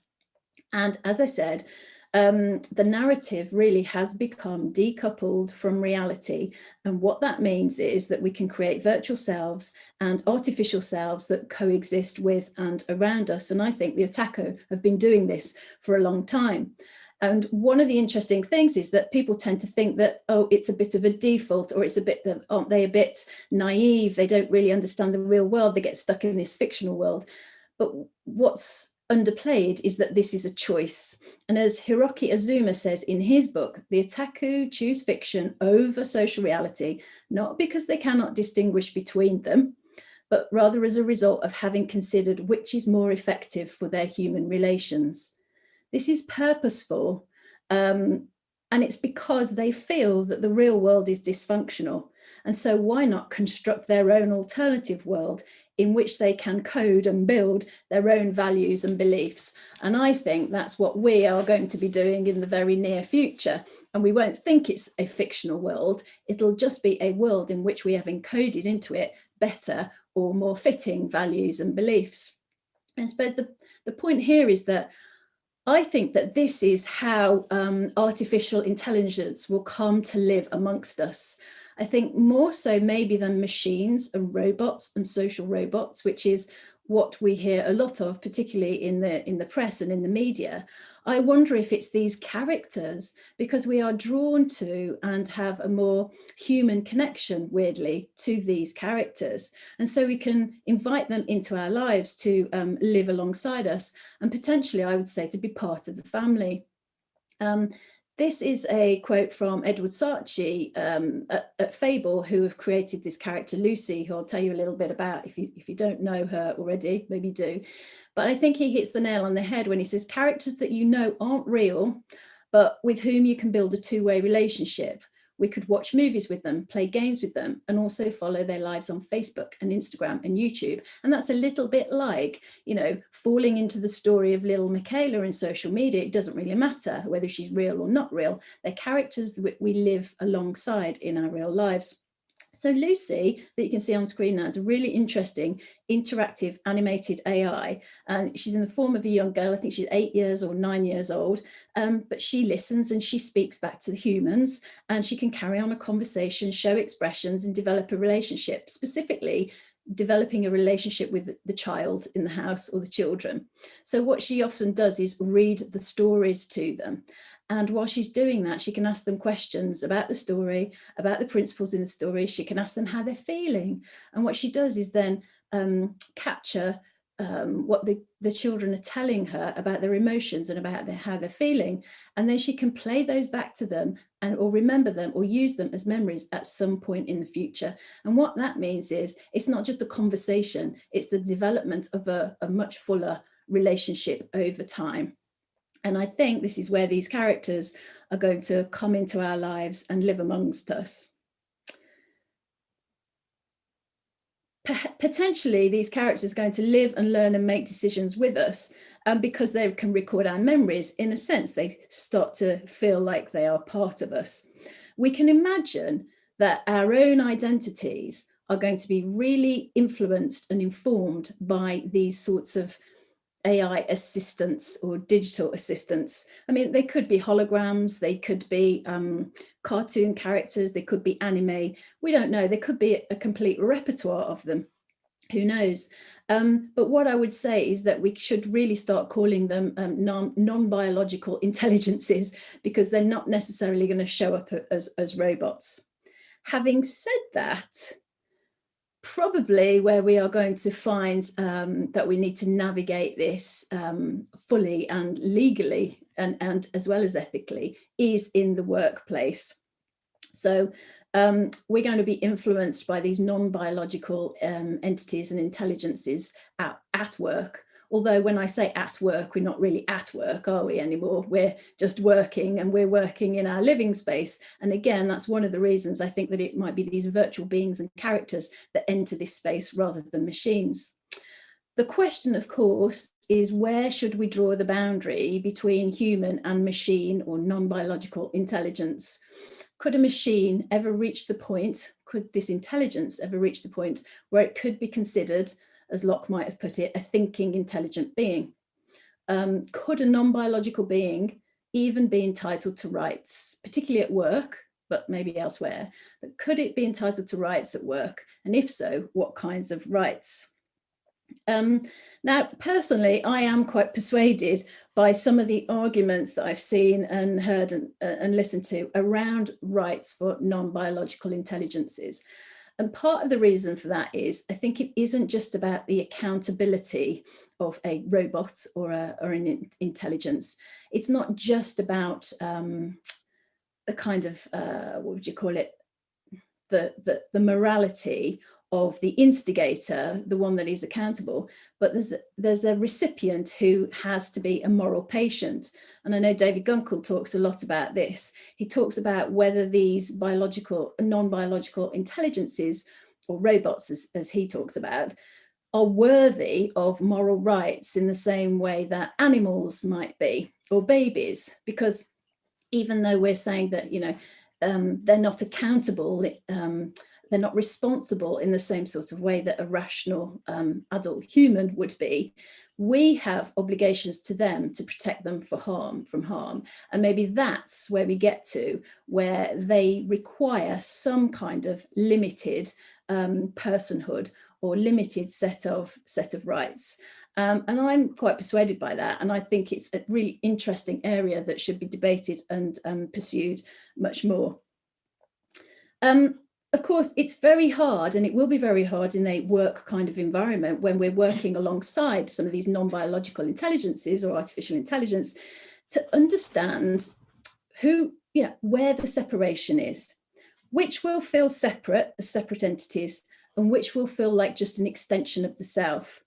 And as I said, the narrative really has become decoupled from reality. And what that means is that we can create virtual selves and artificial selves that coexist with and around us. And I think the otaku have been doing this for a long time. And one of the interesting things is that people tend to think that, oh, it's a bit of a default, or it's a bit, aren't they a bit naive? They don't really understand the real world. They get stuck in this fictional world. But what's underplayed is that this is a choice. And as Hiroki Azuma says in his book, the otaku choose fiction over social reality, not because they cannot distinguish between them, but rather as a result of having considered which is more effective for their human relations. This is purposeful, and it's because they feel that the real world is dysfunctional. And so why not construct their own alternative world in which they can code and build their own values and beliefs? And I think that's what we are going to be doing in the very near future. And we won't think it's a fictional world. It'll just be a world in which we have encoded into it better or more fitting values and beliefs. And so the point here is that I think that this is how artificial intelligence will come to live amongst us. I think more so maybe than machines and robots and social robots, which is what we hear a lot of, particularly in the press and in the media. I wonder if it's these characters, because we are drawn to and have a more human connection, weirdly, to these characters. And so we can invite them into our lives to live alongside us, and potentially, I would say, to be part of the family. This is a quote from Edward Saatchi at Fable, who have created this character Lucy, who I'll tell you a little bit about if you don't know her already, maybe do. But I think he hits the nail on the head when he says characters that you know aren't real, but with whom you can build a two-way relationship. We could watch movies with them, play games with them, and also follow their lives on Facebook and Instagram and YouTube. And that's a little bit like, you know, falling into the story of little Michaela in social media. It doesn't really matter whether she's real or not real. They're characters that we live alongside in our real lives. So Lucy, that you can see on screen now, is a really interesting interactive animated AI, and she's in the form of a young girl. I think she's 8 years or 9 years old, but she listens and she speaks back to the humans, and she can carry on a conversation, show expressions, and develop a relationship, specifically developing a relationship with the child in the house or the children. So what she often does is read the stories to them. And while she's doing that, she can ask them questions about the story, about the principles in the story. She can ask them how they're feeling. And what she does is then capture what the children are telling her about their emotions and about how they're feeling. And then she can play those back to them or remember them or use them as memories at some point in the future. And what that means is it's not just a conversation, it's the development of a much fuller relationship over time. And I think this is where these characters are going to come into our lives and live amongst us. Potentially, these characters are going to live and learn and make decisions with us. And because they can record our memories, in a sense, they start to feel like they are part of us. We can imagine that our own identities are going to be really influenced and informed by these sorts of AI assistants or digital assistants. I mean, they could be holograms, they could be cartoon characters, they could be anime. We don't know. There could be a complete repertoire of them. Who knows? But what I would say is that we should really start calling them non-biological intelligences, because they're not necessarily going to show up as robots. Having said that, probably where we are going to find that we need to navigate this fully and legally and as well as ethically is in the workplace. So we're going to be influenced by these non-biological entities and intelligences at work. Although when I say at work, we're not really at work, are we, anymore? We're just working, and we're working in our living space. And again, that's one of the reasons I think that it might be these virtual beings and characters that enter this space rather than machines. The question, of course, is where should we draw the boundary between human and machine or non-biological intelligence? Could a machine ever reach the point, could this intelligence ever reach the point where it could be considered, as Locke might have put it, a thinking, intelligent being? Could a non-biological being even be entitled to rights, particularly at work, but maybe elsewhere? But could it be entitled to rights at work? And if so, what kinds of rights? Now, personally, I am quite persuaded by some of the arguments that I've seen and heard and listened to around rights for non-biological intelligences. And part of the reason for that is I think it isn't just about the accountability of a robot or an intelligence. It's not just about the kind of, what would you call it, the morality of the instigator, the one that is accountable, but there's a recipient who has to be a moral patient. And I know David Gunkel talks a lot about this. He talks about whether these biological and non-biological intelligences, or robots as he talks about, are worthy of moral rights in the same way that animals might be, or babies, because even though we're saying that, you know, they're not accountable, they're not responsible in the same sort of way that a rational adult human would be, we have obligations to them to protect them from harm. And maybe that's where we get to, where they require some kind of limited personhood or limited set of rights. And I'm quite persuaded by that. And I think it's a really interesting area that should be debated and pursued much more. Of course, it's very hard, and it will be very hard in a work kind of environment when we're working alongside some of these non-biological intelligences or artificial intelligence, to understand where the separation is, which will feel separate as separate entities, and which will feel like just an extension of the self.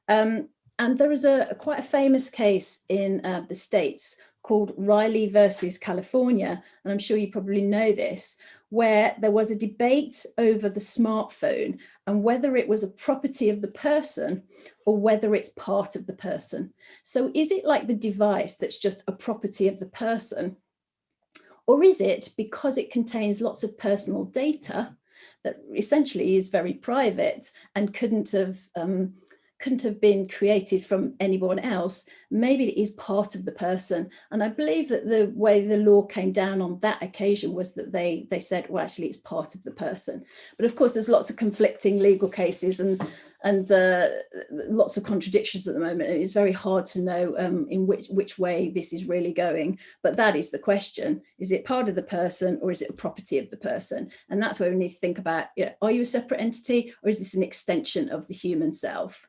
And there is quite a famous case in the States called Riley versus California, and I'm sure you probably know this, where there was a debate over the smartphone and whether it was a property of the person or whether it's part of the person. So is it like the device that's just a property of the person? Or is it because it contains lots of personal data that essentially is very private and couldn't have been created from anyone else? Maybe it is part of the person. And I believe that the way the law came down on that occasion was that they said, well, actually it's part of the person. But of course, there's lots of conflicting legal cases and lots of contradictions at the moment. And it's very hard to know in which way this is really going. But that is the question. Is it part of the person or is it a property of the person? And that's where we need to think about, are you a separate entity or is this an extension of the human self?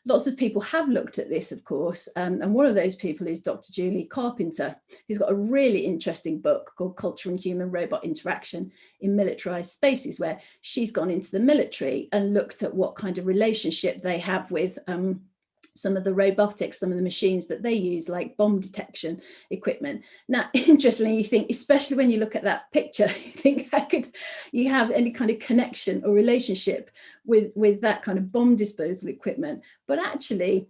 Lots of people have looked at this, of course, and one of those people is Dr. Julie Carpenter, who's got a really interesting book called Culture and Human Robot Interaction in Militarized Spaces, where she's gone into the military and looked at what kind of relationship they have with some of the robotics, some of the machines that they use, like bomb detection equipment. Now, interestingly, you think, especially when you look at that picture, you think, how could you have any kind of connection or relationship with that kind of bomb disposal equipment? But actually,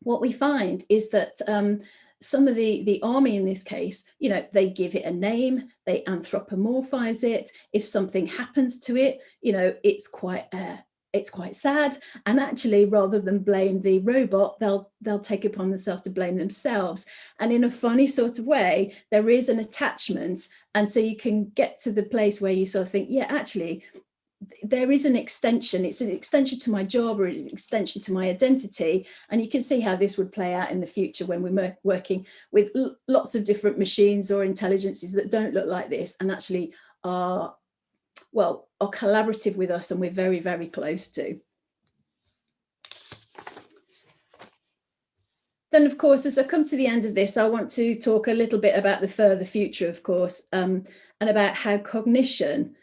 what we find is that some of the army in this case, they give it a name, they anthropomorphize it. If something happens to it, it's quite it's quite sad. And actually, rather than blame the robot, they'll take upon themselves to blame themselves. And in a funny sort of way, there is an attachment. And so you can get to the place where you sort of think, yeah, actually, there is an extension. It's an extension to my job, or an extension to my identity. And you can see how this would play out in the future when we're working with lots of different machines or intelligences that don't look like this and actually are collaborative with us, and we're very, very close to. Then, of course, as I come to the end of this, I want to talk a little bit about the further future, of course, and about how cognition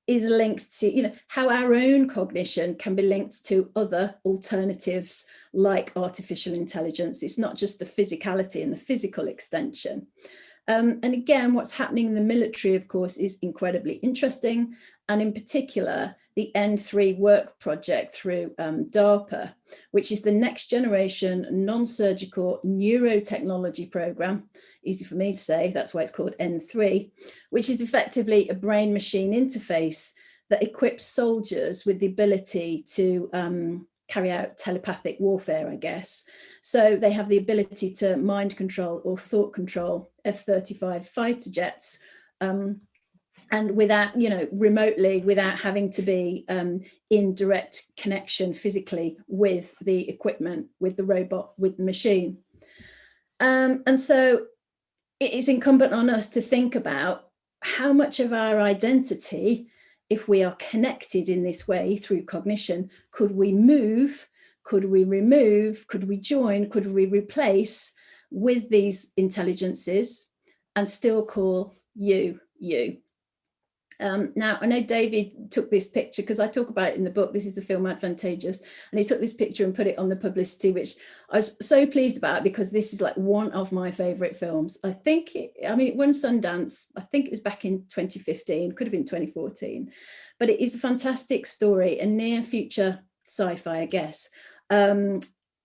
is linked to, how our own cognition can be linked to other alternatives like artificial intelligence. It's not just the physicality and the physical extension. And again, what's happening in the military, of course, is incredibly interesting. And in particular, the N3 work project through DARPA, which is the next generation non-surgical neurotechnology program. Easy for me to say, that's why it's called N3, which is effectively a brain-machine interface that equips soldiers with the ability to carry out telepathic warfare, I guess. So they have the ability to mind control or thought control F-35 fighter jets, and without, remotely, without having to be in direct connection physically with the equipment, with the robot, with the machine. And so it is incumbent on us to think about how much of our identity, if we are connected in this way through cognition, could we move, could we remove, could we join, could we replace with these intelligences and still call you, you. Now, I know David took this picture because I talk about it in the book. This is the film Advantageous. And he took this picture and put it on the publicity, which I was so pleased about because this is like one of my favorite films. I think, it won Sundance. I think it was back in 2015, could have been 2014. But it is a fantastic story, a near future sci-fi, I guess,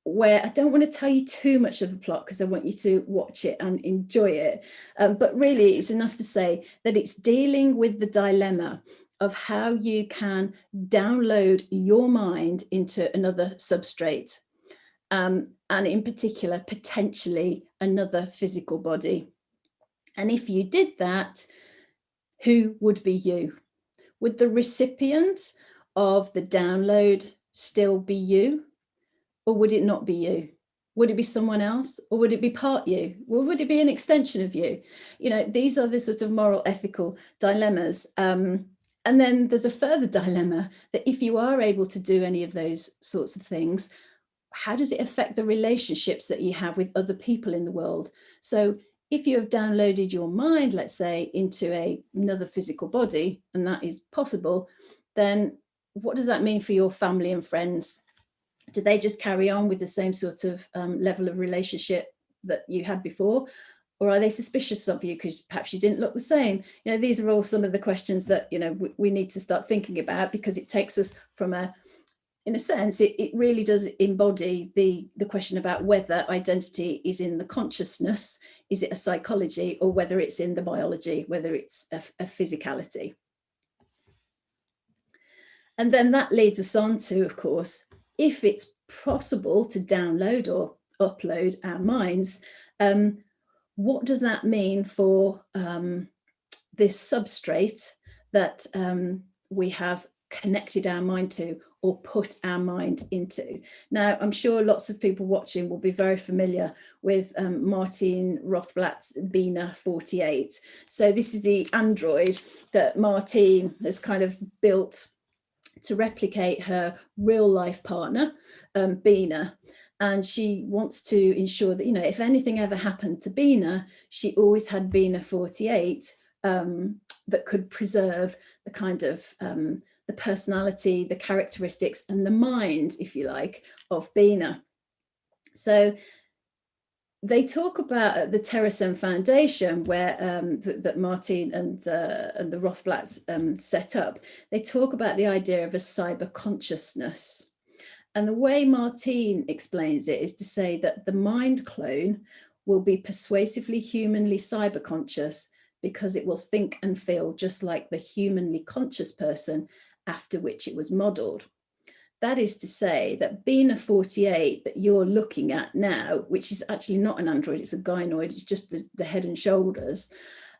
where I don't want to tell you too much of the plot because I want you to watch it and enjoy it. But really, it's enough to say that it's dealing with the dilemma of how you can download your mind into another substrate, and in particular, potentially another physical body. And if you did that, who would be you? Would the recipient of the download still be you? Or would it not be you? Would it be someone else? Or would it be part you? Or would it be an extension of you? These are the sort of moral, ethical dilemmas. And then there's a further dilemma that if you are able to do any of those sorts of things, how does it affect the relationships that you have with other people in the world? So if you have downloaded your mind, let's say, into another physical body, and that is possible, then what does that mean for your family and friends? Do they just carry on with the same sort of level of relationship that you had before? Or are they suspicious of you because perhaps you didn't look the same? These are all some of the questions that, we need to start thinking about, because it takes us from in a sense, it really does embody the question about whether identity is in the consciousness, is it a psychology, or whether it's in the biology, whether it's a physicality. And then that leads us on to, of course, if it's possible to download or upload our minds, what does that mean for this substrate that we have connected our mind to or put our mind into? Now, I'm sure lots of people watching will be very familiar with Martine Rothblatt's Bina 48. So this is the android that Martine has kind of built to replicate her real life partner, Bina. And she wants to ensure that, if anything ever happened to Bina, she always had Bina 48 that could preserve the kind of the personality, the characteristics, and the mind, if you like, of Bina. So they talk about the TerraSem Foundation, where that Martine and the Rothblatts set up. They talk about the idea of a cyber consciousness. And the way Martine explains it is to say that the mind clone will be persuasively humanly cyber conscious because it will think and feel just like the humanly conscious person, after which it was modeled. That is to say that Bina 48 that you're looking at now, which is actually not an android, it's a gynoid, it's just the head and shoulders,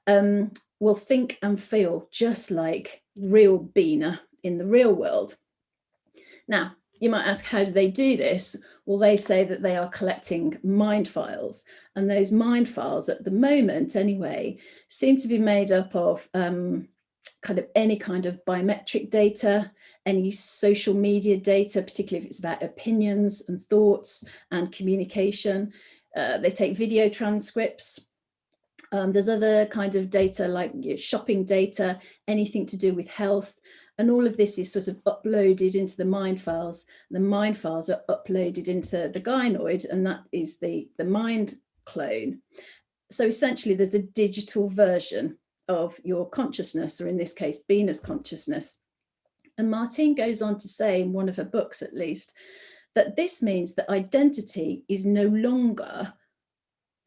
will think and feel just like real Bina in the real world. Now, you might ask, how do they do this? Well, they say that they are collecting mind files, and those mind files at the moment anyway seem to be made up of kind of any kind of biometric data, any social media data, particularly if it's about opinions and thoughts and communication. They take video transcripts. There's other kind of data like shopping data, anything to do with health. And all of this is sort of uploaded into the mind files. The mind files are uploaded into the gynoid, and that is the mind clone. So essentially there's a digital version of your consciousness, or in this case, Bina's consciousness. And Martine goes on to say, in one of her books at least, that this means that identity is no longer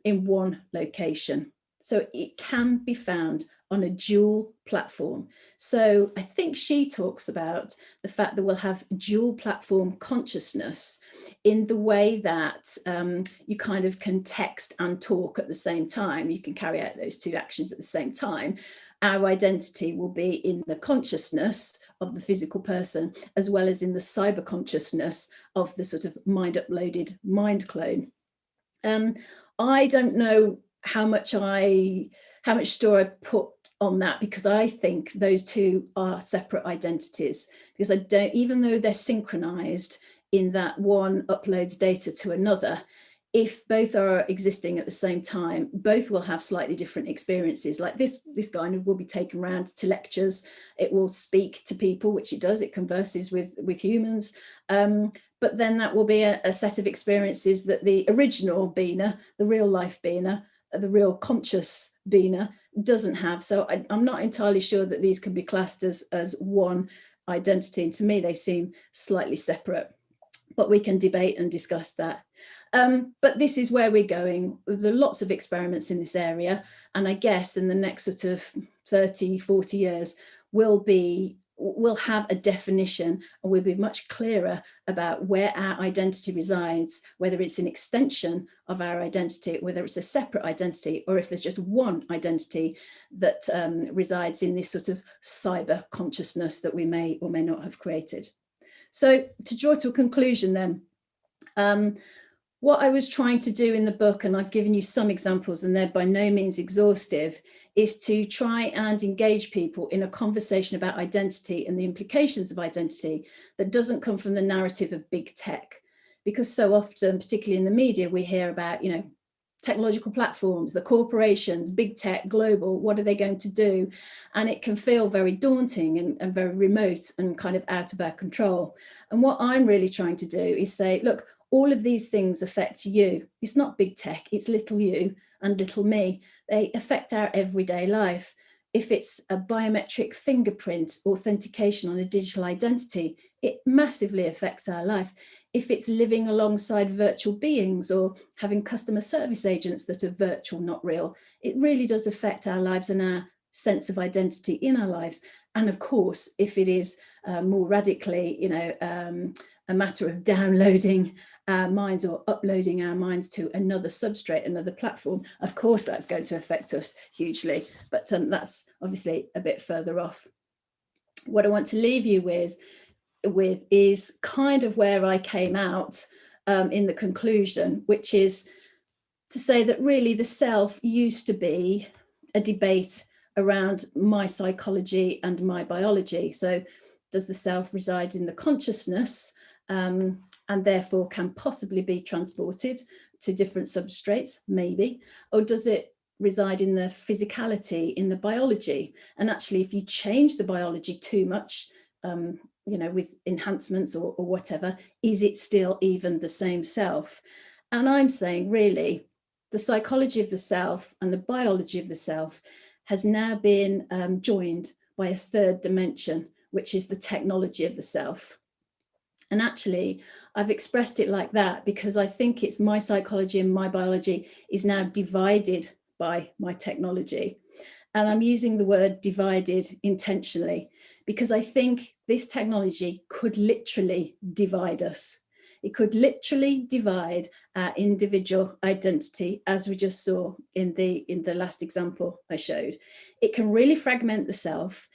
in one location. So it can be found on a dual platform. So I think she talks about the fact that we'll have dual platform consciousness in the way that you kind of can text and talk at the same time. You can carry out those two actions at the same time. Our identity will be in the consciousness of the physical person, as well as in the cyber consciousness of the sort of mind uploaded mind clone. I don't know how much store I put on that, because I think those two are separate identities, because I don't, even though they're synchronized in that one uploads data to another, if both are existing at the same time, both will have slightly different experiences. Like this guy will be taken around to lectures, it will speak to people, which it does, it converses with humans, but then that will be a set of experiences that the original Bina, the real life Bina, the real conscious Bina doesn't have. So I'm not entirely sure that these can be classed as one identity, and to me they seem slightly separate, but we can debate and discuss that. But this is where we're going. There are lots of experiments in this area, and I guess in the next sort of 30, 40 years we'll have a definition, and we'll be much clearer about where our identity resides, whether it's an extension of our identity, whether it's a separate identity, or if there's just one identity that resides in this sort of cyber consciousness that we may or may not have created. So to draw to a conclusion then, what I was trying to do in the book, and I've given you some examples and they're by no means exhaustive, is to try and engage people in a conversation about identity and the implications of identity that doesn't come from the narrative of big tech. Because so often, particularly in the media, we hear about, technological platforms, the corporations, big tech, global, what are they going to do? And it can feel very daunting and very remote and kind of out of our control. And what I'm really trying to do is say, look, all of these things affect you. It's not big tech, it's little you and little me. They affect our everyday life. If it's a biometric fingerprint authentication on a digital identity, it massively affects our life. If it's living alongside virtual beings or having customer service agents that are virtual, not real, it really does affect our lives and our sense of identity in our lives. And of course, if it is more radically, a matter of downloading our minds or uploading our minds to another substrate, another platform, of course that's going to affect us hugely, but that's obviously a bit further off. What I want to leave you with is kind of where I came out in the conclusion, which is to say that really the self used to be a debate around my psychology and my biology. So does the self reside in the consciousness and therefore can possibly be transported to different substrates, maybe, or does it reside in the physicality, in the biology? And actually, if you change the biology too much, with enhancements or whatever, is it still even the same self? And I'm saying really, the psychology of the self and the biology of the self has now been joined by a third dimension, which is the technology of the self. And actually, I've expressed it like that because I think it's my psychology and my biology is now divided by my technology. And I'm using the word divided intentionally because I think this technology could literally divide us. It could literally divide our individual identity, as we just saw in the last example I showed. It can really fragment the self,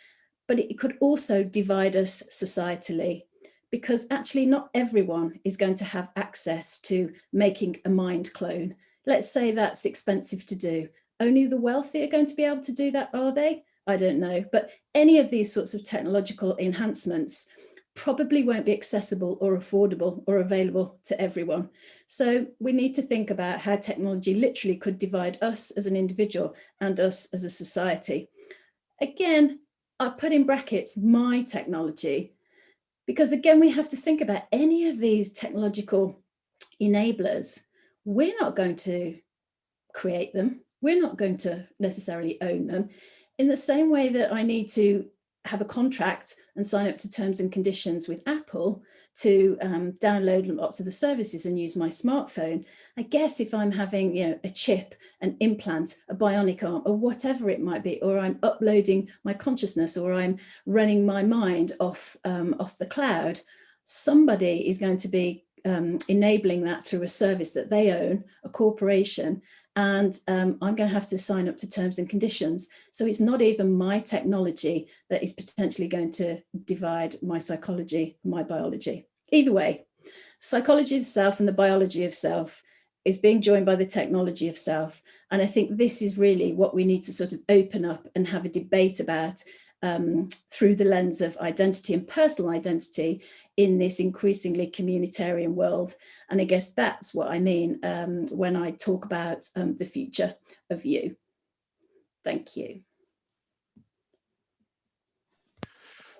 but it could also divide us societally, because actually not everyone is going to have access to making a mind clone. Let's say that's expensive to do. Only the wealthy are going to be able to do that, are they? I don't know. But any of these sorts of technological enhancements probably won't be accessible or affordable or available to everyone. So we need to think about how technology literally could divide us as an individual and us as a society. Again, I put in brackets my technology, because again, we have to think about any of these technological enablers. We're not going to create them. We're not going to necessarily own them. In the same way that I need to have a contract and sign up to terms and conditions with Apple to download lots of the services and use my smartphone, I guess if I'm having, a chip, an implant, a bionic arm, or whatever it might be, or I'm uploading my consciousness, or I'm running my mind off the cloud, somebody is going to be enabling that through a service that they own, a corporation, and I'm going to have to sign up to terms and conditions. So it's not even my technology that is potentially going to divide my psychology, my biology. Either way, psychology of self and the biology of self is being joined by the technology of self. And I think this is really what we need to sort of open up and have a debate about through the lens of identity and personal identity in this increasingly communitarian world. And I guess that's what I mean when I talk about the future of you. Thank you.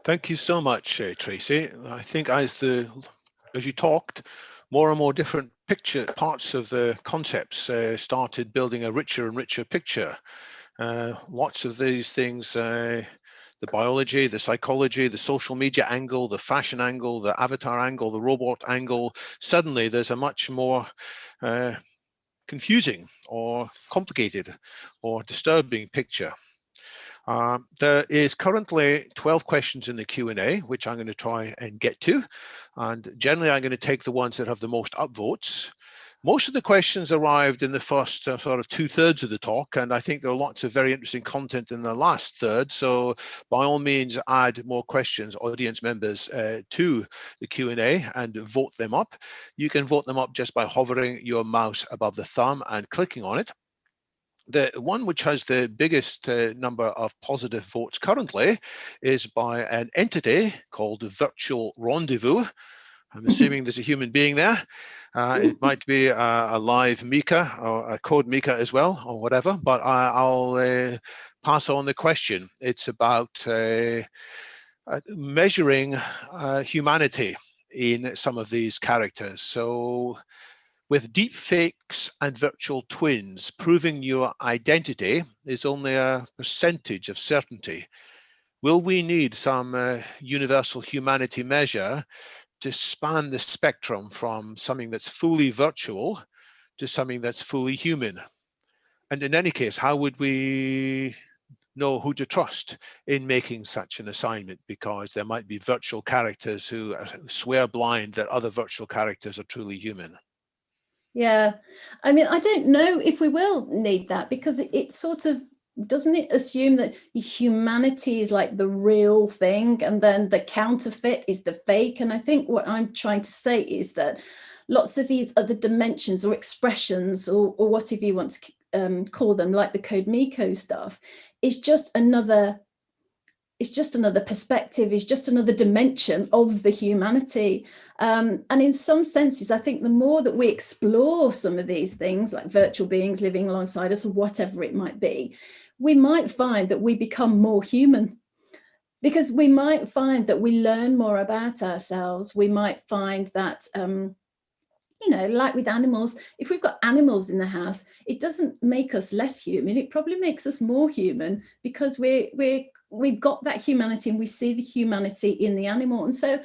Thank you so much, Tracy. I think as you talked, more and more different parts of the concepts started building a richer and richer picture. Lots of these things, the biology, the psychology, the social media angle, the fashion angle, the avatar angle, the robot angle, suddenly there's a much more confusing or complicated or disturbing picture. There is currently 12 questions in the Q&A, which I'm going to try and get to. And generally, I'm going to take the ones that have the most upvotes. Most of the questions arrived in the first sort of 2/3 of the talk, and I think there are lots of very interesting content in the last third. So by all means, add more questions, audience members, to the Q&A and vote them up. You can vote them up just by hovering your mouse above the thumb and clicking on it. The one which has the biggest number of positive votes currently is by an entity called Virtual Rendezvous. I'm assuming there's a human being there. It might be a live Mika or a code Mika as well, or whatever, but I'll pass on the question. It's about measuring humanity in some of these characters. So with deep fakes and virtual twins, proving your identity is only a percentage of certainty. Will we need some universal humanity measure to span the spectrum from something that's fully virtual to something that's fully human? And in any case, how would we know who to trust in making such an assignment? Because there might be virtual characters who swear blind that other virtual characters are truly human. Yeah, I mean, I don't know if we will need that, because it sort of, doesn't it assume that humanity is like the real thing and then the counterfeit is the fake? And I think what I'm trying to say is that lots of these other dimensions or expressions or whatever you want to call them, like the Code Miko stuff, is just another, it's just another perspective, it's just another dimension of the humanity. And in some senses, I think the more that we explore some of these things, like virtual beings living alongside us or whatever it might be, we might find that we become more human, because we might find that we learn more about ourselves. We might find that, you know, like with animals, if we've got animals in the house, it doesn't make us less human. It probably makes us more human, because we've got that humanity and we see the humanity in the animal. And so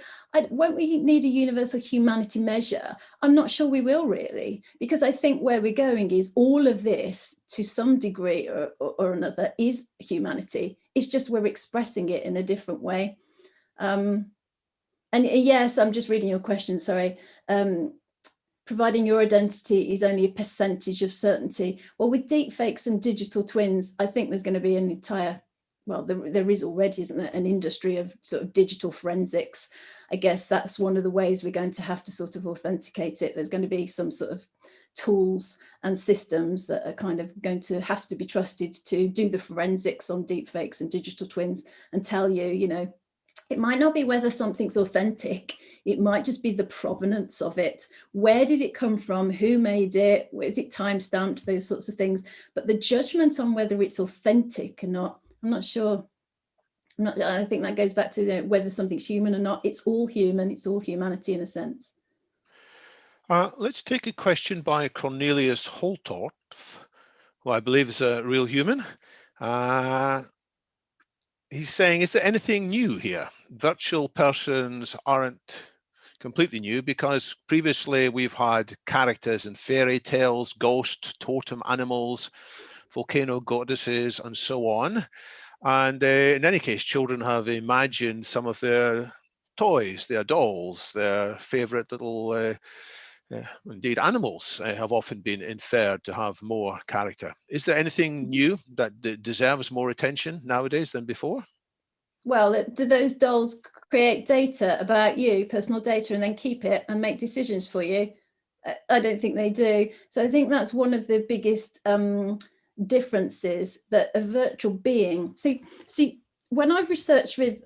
won't we need a universal humanity measure? I'm not sure we will really, because I think where we're going is all of this to some degree or another is humanity. It's just we're expressing it in a different way. And yes, I'm just reading your question, sorry. Providing your identity is only a percentage of certainty. Well, with deepfakes and digital twins, I think there's going to be an entire, well, there is already, isn't there, an industry of sort of digital forensics. I guess that's one of the ways we're going to have to sort of authenticate it. There's going to be some sort of tools and systems that are kind of going to have to be trusted to do the forensics on deepfakes and digital twins and tell you, you know, it might not be whether something's authentic. It might just be the provenance of it. Where did it come from? Who made it? Is it time-stamped? Those sorts of things. But the judgment on whether it's authentic or not, I'm not sure. I think that goes back to whether something's human or not. It's all human. It's all humanity in a sense. Let's take a question by Cornelius Holtorf, who I believe is a real human. He's saying, is there anything new here? Virtual persons aren't completely new because previously we've had characters in fairy tales, ghosts, totem animals, volcano goddesses, and so on. And in any case, children have imagined some of their toys, their dolls, their favorite little indeed, animals have often been inferred to have more character. Is there anything new that deserves more attention nowadays than before? Well, do those dolls create data about you, personal data, and then keep it and make decisions for you? I don't think they do. So I think that's one of the biggest differences, that a virtual being. See, when I've researched with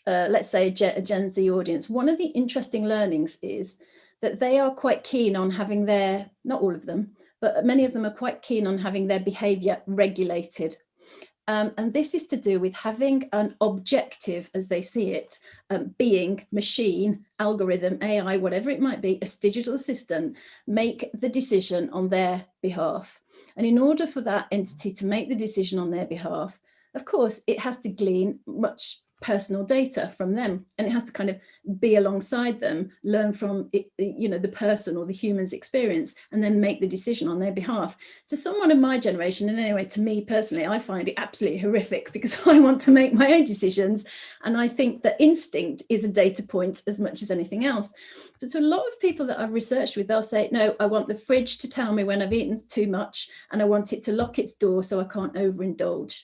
let's say a Gen Z audience, one of the interesting learnings is that they are quite keen on having their, not all of them, but many of them are quite keen on having their behavior regulated. And this is to do with having an objective, as they see it, being, machine, algorithm, AI, whatever it might be, a digital assistant, make the decision on their behalf. And in order for that entity to make the decision on their behalf, of course, it has to glean much personal data from them, and it has to kind of be alongside them, learn from it, you know, the person or the human's experience, and then make the decision on their behalf. To someone of my generation, and anyway, to me personally, I find it absolutely horrific because I want to make my own decisions, and I think that instinct is a data point as much as anything else. But to a lot of people that I've researched with, they'll say, no, I want the fridge to tell me when I've eaten too much, and I want it to lock its door so I can't overindulge.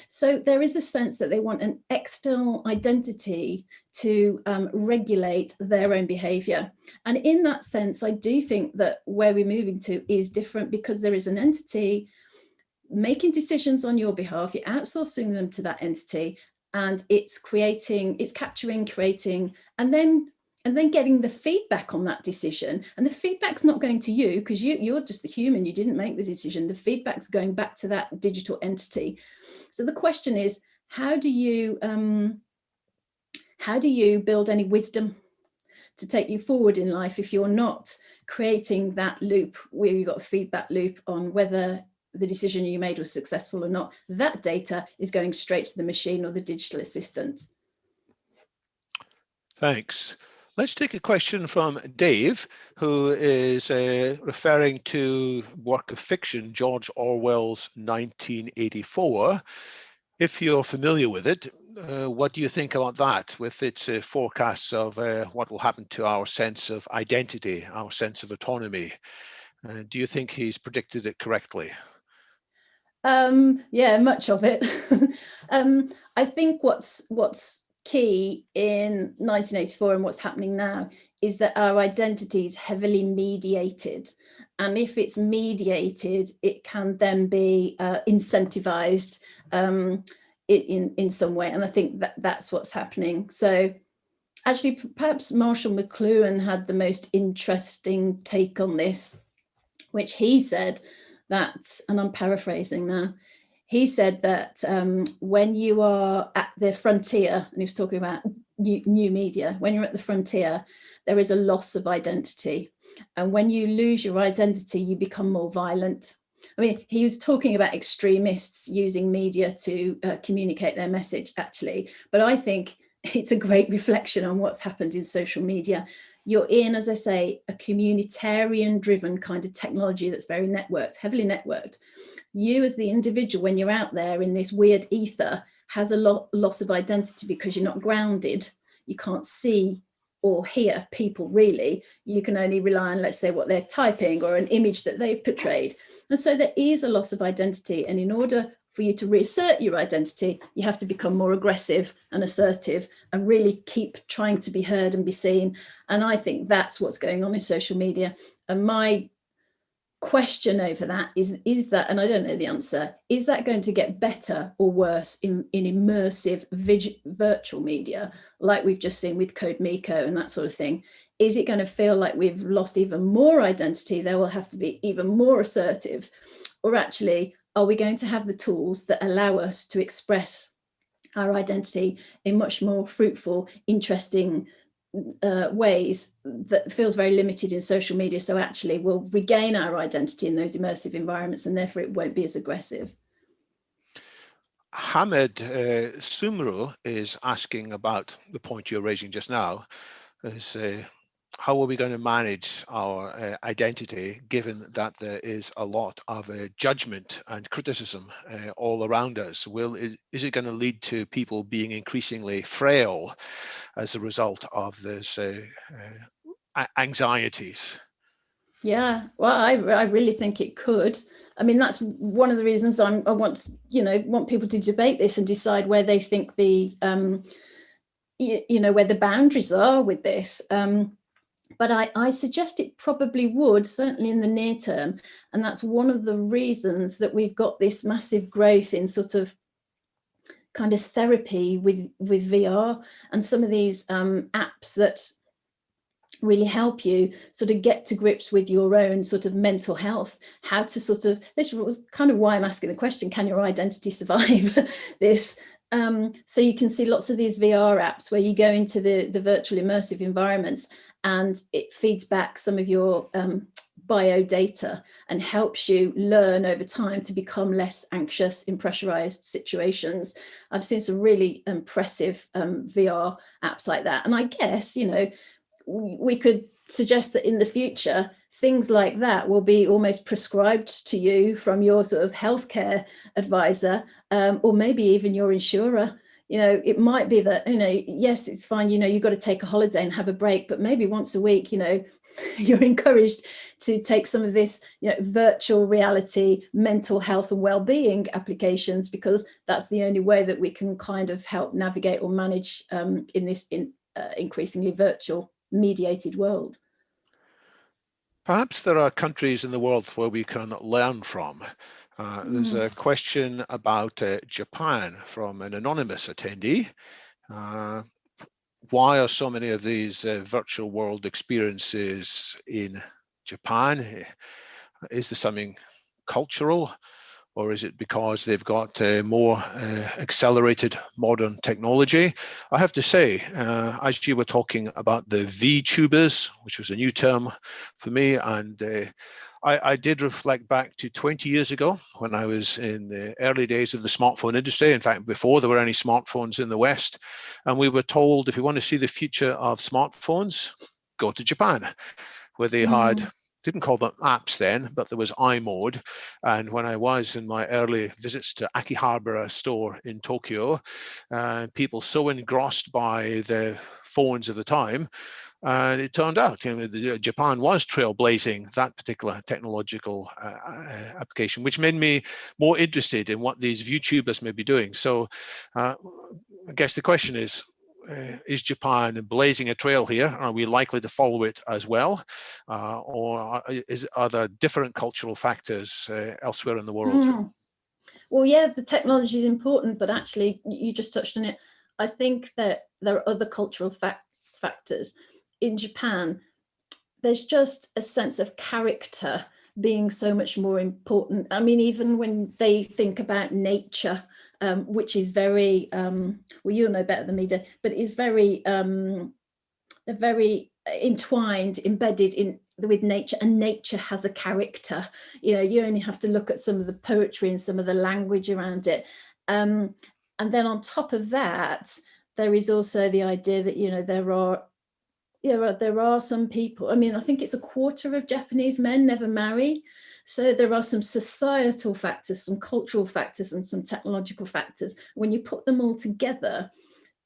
So there is a sense that they want an external identity to regulate their own behavior. And in that sense, I do think that where we're moving to is different, because there is an entity making decisions on your behalf. You're outsourcing them to that entity, and it's capturing, creating, and then getting the feedback on that decision. And the feedback's not going to you, because you're just the human, you didn't make the decision. The feedback's going back to that digital entity. So the question is, how do you build any wisdom to take you forward in life if you're not creating that loop where you've got a feedback loop on whether the decision you made was successful or not? That data is going straight to the machine or the digital assistant. Thanks. Let's take a question from Dave, who is referring to work of fiction, George Orwell's 1984. If you're familiar with it, what do you think about that, with its forecasts of what will happen to our sense of identity, our sense of autonomy? Do you think he's predicted it correctly? Yeah, much of it. I think what's key in 1984 and what's happening now is that our identity is heavily mediated, and if it's mediated, it can then be incentivized in some way, and I think that's what's happening. So actually, perhaps Marshall McLuhan had the most interesting take on this, which he said that, and I'm paraphrasing now, he said that when you are at the frontier, and he was talking about new media, when you're at the frontier, there is a loss of identity. And when you lose your identity, you become more violent. I mean, he was talking about extremists using media to communicate their message, actually. But I think it's a great reflection on what's happened in social media. You're in, as I say, a communitarian-driven kind of technology that's very networked, heavily networked. You as the individual, when you're out there in this weird ether, has a loss of identity because you're not grounded. you can't see or hear people really. You can only rely on, let's say, what they're typing or an image that they've portrayed. And so there is a loss of identity. And in order for you to reassert your identity, you have to become more aggressive and assertive and really keep trying to be heard and be seen. And I think that's what's going on in social media. And my question over that is that, and I don't know the answer, is that going to get better or worse in immersive virtual media, like we've just seen with CodeMiko and that sort of thing? Is it going to feel like we've lost even more identity? There will have to be even more assertive, or actually, are we going to have the tools that allow us to express our identity in much more fruitful, interesting ways that feels very limited in social media? So actually we'll regain our identity in those immersive environments, and therefore it won't be as aggressive. Hamid Sumru is asking about the point you're raising just now, is how are we going to manage our identity, given that there is a lot of judgment and criticism all around us? Is it going to lead to people being increasingly frail as a result of this anxieties? Yeah, well, I really think it could. I mean, that's one of the reasons I want people to debate this and decide where they think the where the boundaries are with this. But I suggest it probably would, certainly in the near term. And that's one of the reasons that we've got this massive growth in sort of kind of therapy with VR and some of these apps that really help you sort of get to grips with your own sort of mental health, how to sort of, this was kind of why I'm asking the question, can your identity survive this? So you can see lots of these VR apps where you go into the virtual immersive environments and it feeds back some of your bio data and helps you learn over time to become less anxious in pressurized situations. I've seen some really impressive VR apps like that. And I guess, we could suggest that in the future, things like that will be almost prescribed to you from your sort of healthcare advisor, or maybe even your insurer. It might be that, yes, it's fine, you've got to take a holiday and have a break, but maybe once a week, you're encouraged to take some of this, virtual reality, mental health and well-being applications, because that's the only way that we can kind of help navigate or manage in this increasingly virtual mediated world. Perhaps there are countries in the world where we can learn from. There's a question about Japan from an anonymous attendee. Why are so many of these virtual world experiences in Japan? Is there something cultural, or is it because they've got more accelerated modern technology? I have to say, as you were talking about the VTubers, which was a new term for me, and I did reflect back to 20 years ago when I was in the early days of the smartphone industry. In fact, before there were any smartphones in the West, and we were told, if you want to see the future of smartphones, go to Japan, where they had, didn't call them apps then, but there was iMode. And when I was in my early visits to Akihabara store in Tokyo, people so engrossed by the phones of the time, and it turned out, Japan was trailblazing that particular technological application, which made me more interested in what these VTubers may be doing. So I guess the question is Japan blazing a trail here? Are we likely to follow it as well? Or are there different cultural factors elsewhere in the world? Well, yeah, the technology is important, but actually you just touched on it. I think that there are other cultural factors. In Japan, there's just a sense of character being so much more important. I mean, even when they think about nature, which is very, well, you'll know better than me, but is very, very entwined, embedded with nature, and nature has a character. You only have to look at some of the poetry and some of the language around it. And then on top of that, there is also the idea that, there are some people, I mean, I think it's 1/4 of Japanese men never marry. So there are some societal factors, some cultural factors, and some technological factors. When you put them all together,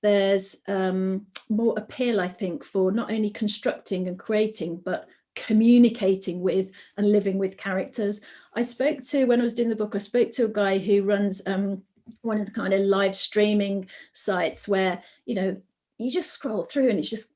there's more appeal, I think, for not only constructing and creating, but communicating with and living with characters. I spoke to, when I was doing the book, I spoke to a guy who runs one of the kind of live streaming sites where, you know, you just scroll through and it's just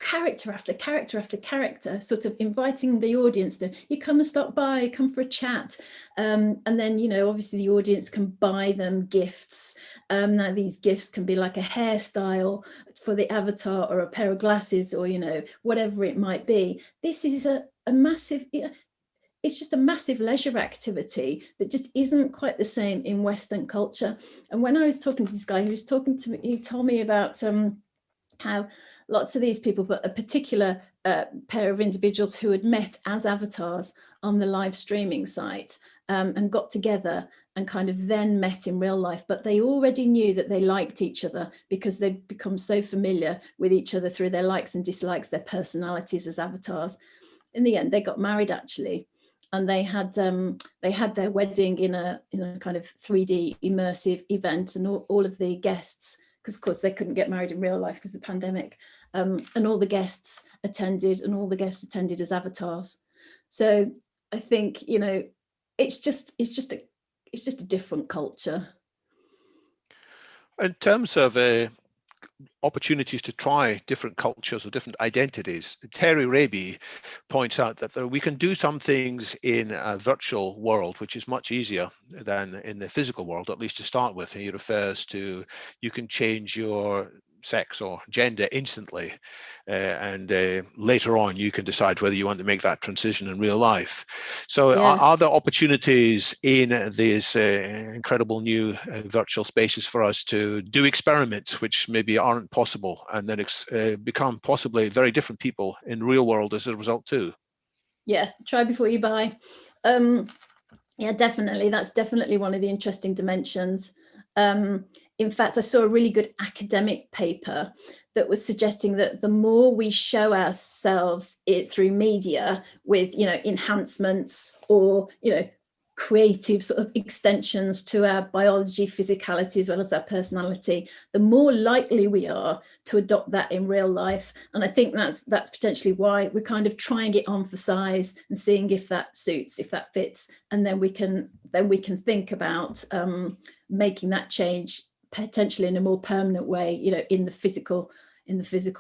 character after character after character, sort of inviting the audience to, you come and stop by, come for a chat. And then, you know, obviously the audience can buy them gifts. Now these gifts can be like a hairstyle for the avatar or a pair of glasses or, you know, whatever it might be. This is a massive, you know, it's just a massive leisure activity that just isn't quite the same in Western culture. And when I was talking to this guy, he told me about how lots of these people, but a particular pair of individuals who had met as avatars on the live streaming site and got together and kind of then met in real life, but they already knew that they liked each other because they'd become so familiar with each other through their likes and dislikes, their personalities as avatars. In the end, they got married actually, and they had their wedding in a kind of 3D immersive event, and all of the guests, because of course they couldn't get married in real life because of the pandemic, and all the guests attended, as avatars. So I think, you know, it's just a different culture. In terms of opportunities to try different cultures or different identities, Terry Raby points out that we can do some things in a virtual world which is much easier than in the physical world, at least to start with. He refers to, you can change your sex or gender instantly, and later on you can decide whether you want to make that transition in real life. So yeah. Are there opportunities in these incredible new virtual spaces for us to do experiments which maybe aren't possible, and then become possibly very different people in real world as a result too? Yeah, try before you buy. Yeah, definitely. That's definitely one of the interesting dimensions. In fact, I saw a really good academic paper that was suggesting that the more we show ourselves through media with, you know, enhancements or, you know, creative sort of extensions to our biology, physicality, as well as our personality, the more likely we are to adopt that in real life. And I think that's potentially why we're kind of trying it on for size and seeing if that suits, if that fits, and then we can think about making that change potentially in a more permanent way, you know, in the physical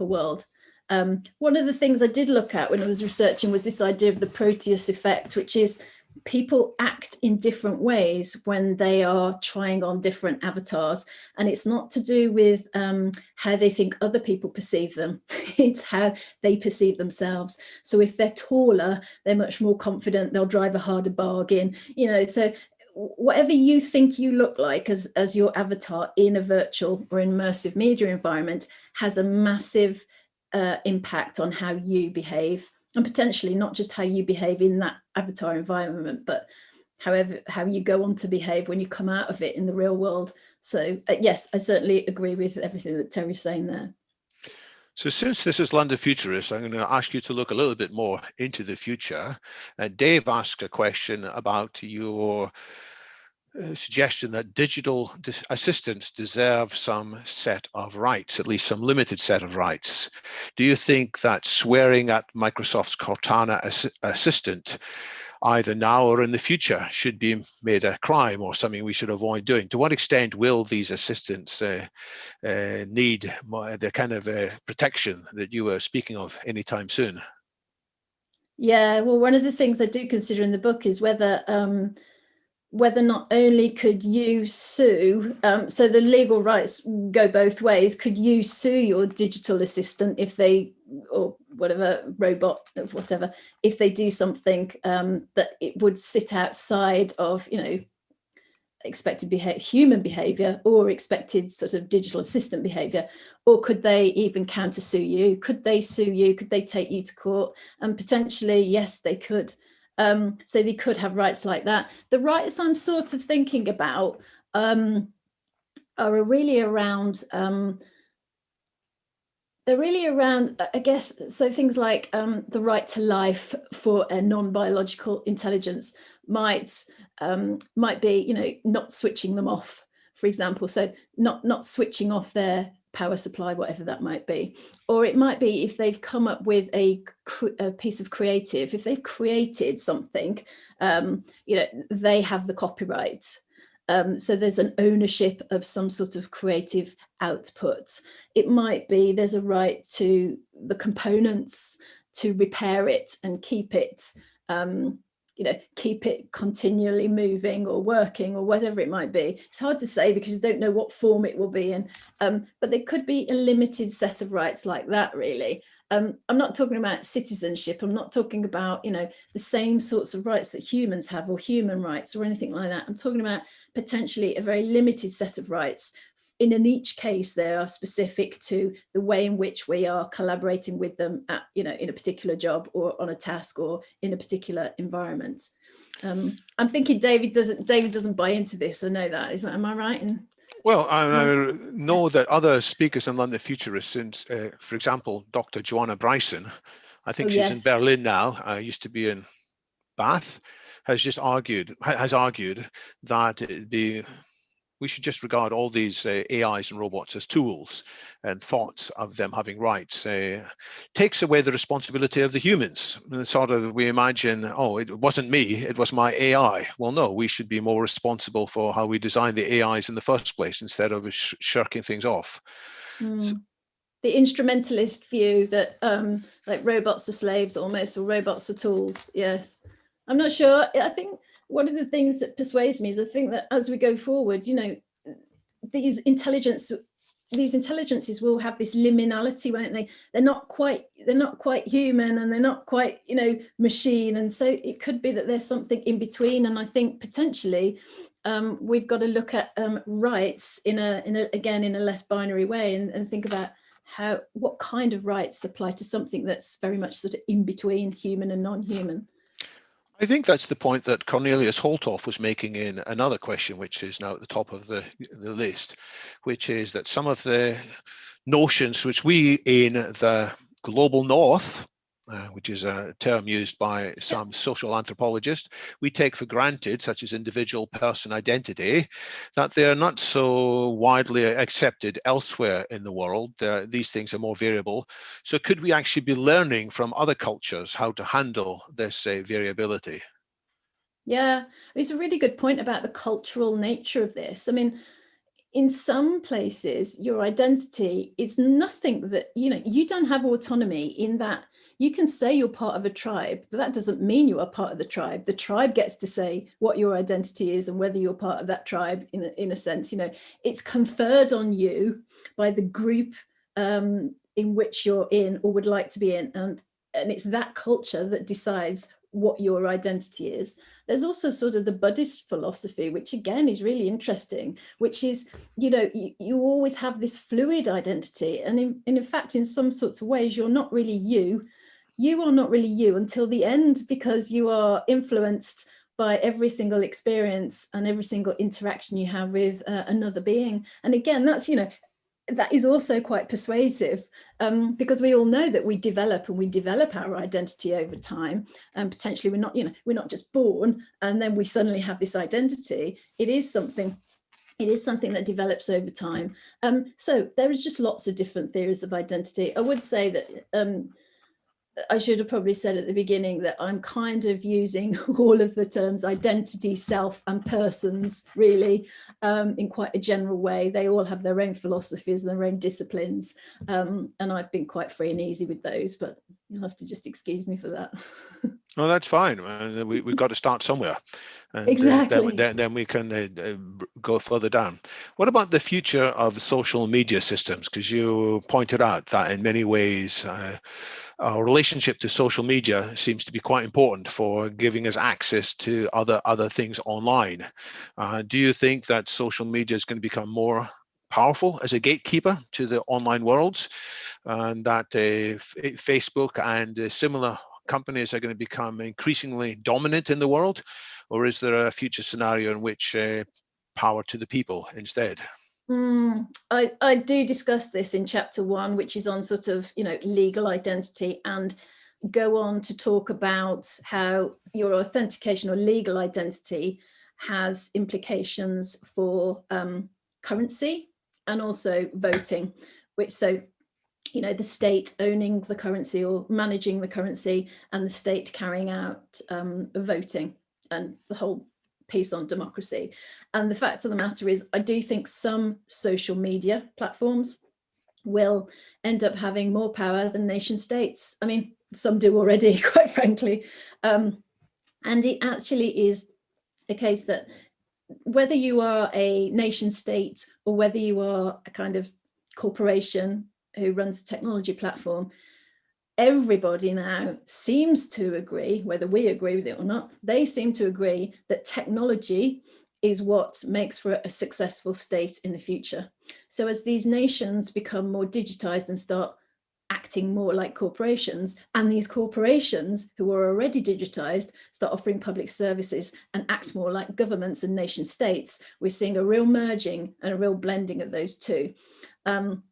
world. One of the things I did look at when I was researching was this idea of the Proteus effect, which is people act in different ways when they are trying on different avatars, and it's not to do with how they think other people perceive them, it's how they perceive themselves. So if they're taller, they're much more confident, they'll drive a harder bargain, you know. So whatever you think you look like as your avatar in a virtual or immersive media environment has a massive impact on how you behave, and potentially not just how you behave in that avatar environment, but how you go on to behave when you come out of it in the real world. So yes, I certainly agree with everything that Terry's saying there. So since this is London Futurists, I'm going to ask you to look a little bit more into the future. Dave asked a question about your suggestion that digital assistants deserve some set of rights, at least some limited set of rights. Do you think that swearing at Microsoft's Cortana assistant, either now or in the future, should be made a crime or something we should avoid doing? To what extent will these assistants need the kind of protection that you were speaking of anytime soon? Yeah, well, one of the things I do consider in the book is whether not only could you sue, so the legal rights go both ways, could you sue your digital assistant if they, or whatever, robot, whatever, if they do something that it would sit outside of, you know, expected human behavior or expected sort of digital assistant behavior? Or could they even counter sue you? Could they sue you? Could they take you to court? And potentially, yes, they could. So they could have rights like that. The rights I'm sort of thinking about are really around, they're really around, I guess, so things like the right to life for a non-biological intelligence might be, you know, not switching them off, for example. So not switching off their power supply, whatever that might be. Or it might be if they've come up with a piece of creative, if they've created something, they have the copyright. So there's an ownership of some sort of creative output. It might be there's a right to the components to repair it and keep it, keep it continually moving or working or whatever it might be. It's hard to say because you don't know what form it will be in, but there could be a limited set of rights like that, really. I'm not talking about citizenship. I'm not talking about, the same sorts of rights that humans have or human rights or anything like that. I'm talking about potentially a very limited set of rights. In each case, they are specific to the way in which we are collaborating with them at, in a particular job or on a task or in a particular environment. I'm thinking David doesn't buy into this. I know that. Am I right? Well, I know that other speakers in London Futurists, since, for example, Dr. Joanna Bryson, I think she's in Berlin now, used to be in Bath, has argued that we should just regard all these AIs and robots as tools, and thoughts of them having rights takes away the responsibility of the humans. And sort of we imagine, oh, it wasn't me, it was my AI. Well, no, we should be more responsible for how we design the AIs in the first place instead of shirking things off. So, the instrumentalist view that like robots are slaves almost, or robots are tools. Yes, I'm not sure. I think one of the things that persuades me is I think that as we go forward, these intelligences will have this liminality, won't they? They're not quite human, and they're not quite, machine. And so it could be that there's something in between. And I think potentially we've got to look at rights in a less binary way, and think about what kind of rights apply to something that's very much sort of in between human and non-human. I think that's the point that Cornelius Holthoff was making in another question, which is now at the top of the list, which is that some of the notions which we in the global north, which is a term used by some social anthropologists, we take for granted, such as individual person identity, that they're not so widely accepted elsewhere in the world. These things are more variable. So could we actually be learning from other cultures how to handle this variability? Yeah, it's a really good point about the cultural nature of this. I mean, in some places, your identity is nothing that, you don't have autonomy in that. You can say you're part of a tribe, but that doesn't mean you are part of the tribe. The tribe gets to say what your identity is and whether you're part of that tribe in a sense. It's conferred on you by the group in which you're in or would like to be in. And it's that culture that decides what your identity is. There's also sort of the Buddhist philosophy, which again is really interesting, which is, you always have this fluid identity. And in fact, in some sorts of ways, you're not really you. You are not really you until the end, because you are influenced by every single experience and every single interaction you have with another being. And again, that's, that is also quite persuasive, because we all know that we develop our identity over time, and potentially we're not just born and then we suddenly have this identity. It is something that develops over time. So there is just lots of different theories of identity. I would say that I should have probably said at the beginning that I'm kind of using all of the terms identity, self, and persons really in quite a general way. They all have their own philosophies and their own disciplines, and I've been quite free and easy with those, but you'll have to just excuse me for that. No, that's fine. We've got to start somewhere. And, exactly. Then we can go further down. What about the future of social media systems? Because you pointed out that in many ways, our relationship to social media seems to be quite important for giving us access to other things online. Do you think that social media is going to become more powerful as a gatekeeper to the online worlds, and that Facebook and similar companies are going to become increasingly dominant in the world? Or is there a future scenario in which power to the people instead? I do discuss this in chapter 1, which is on sort of, legal identity, and go on to talk about how your authentication or legal identity has implications for currency and also voting. which so, you know, the state owning the currency or managing the currency, and the state carrying out voting, and the whole piece on democracy. And the fact of the matter is, I do think some social media platforms will end up having more power than nation states. I mean, some do already, quite frankly. And it actually is a case that whether you are a nation state or whether you are a kind of corporation who runs a technology platform, everybody now seems to agree, whether we agree with it or not, they seem to agree that technology is what makes for a successful state in the future. So as these nations become more digitized and start acting more like corporations, and these corporations who are already digitized start offering public services and act more like governments and nation states, we're seeing a real merging and a real blending of those two. And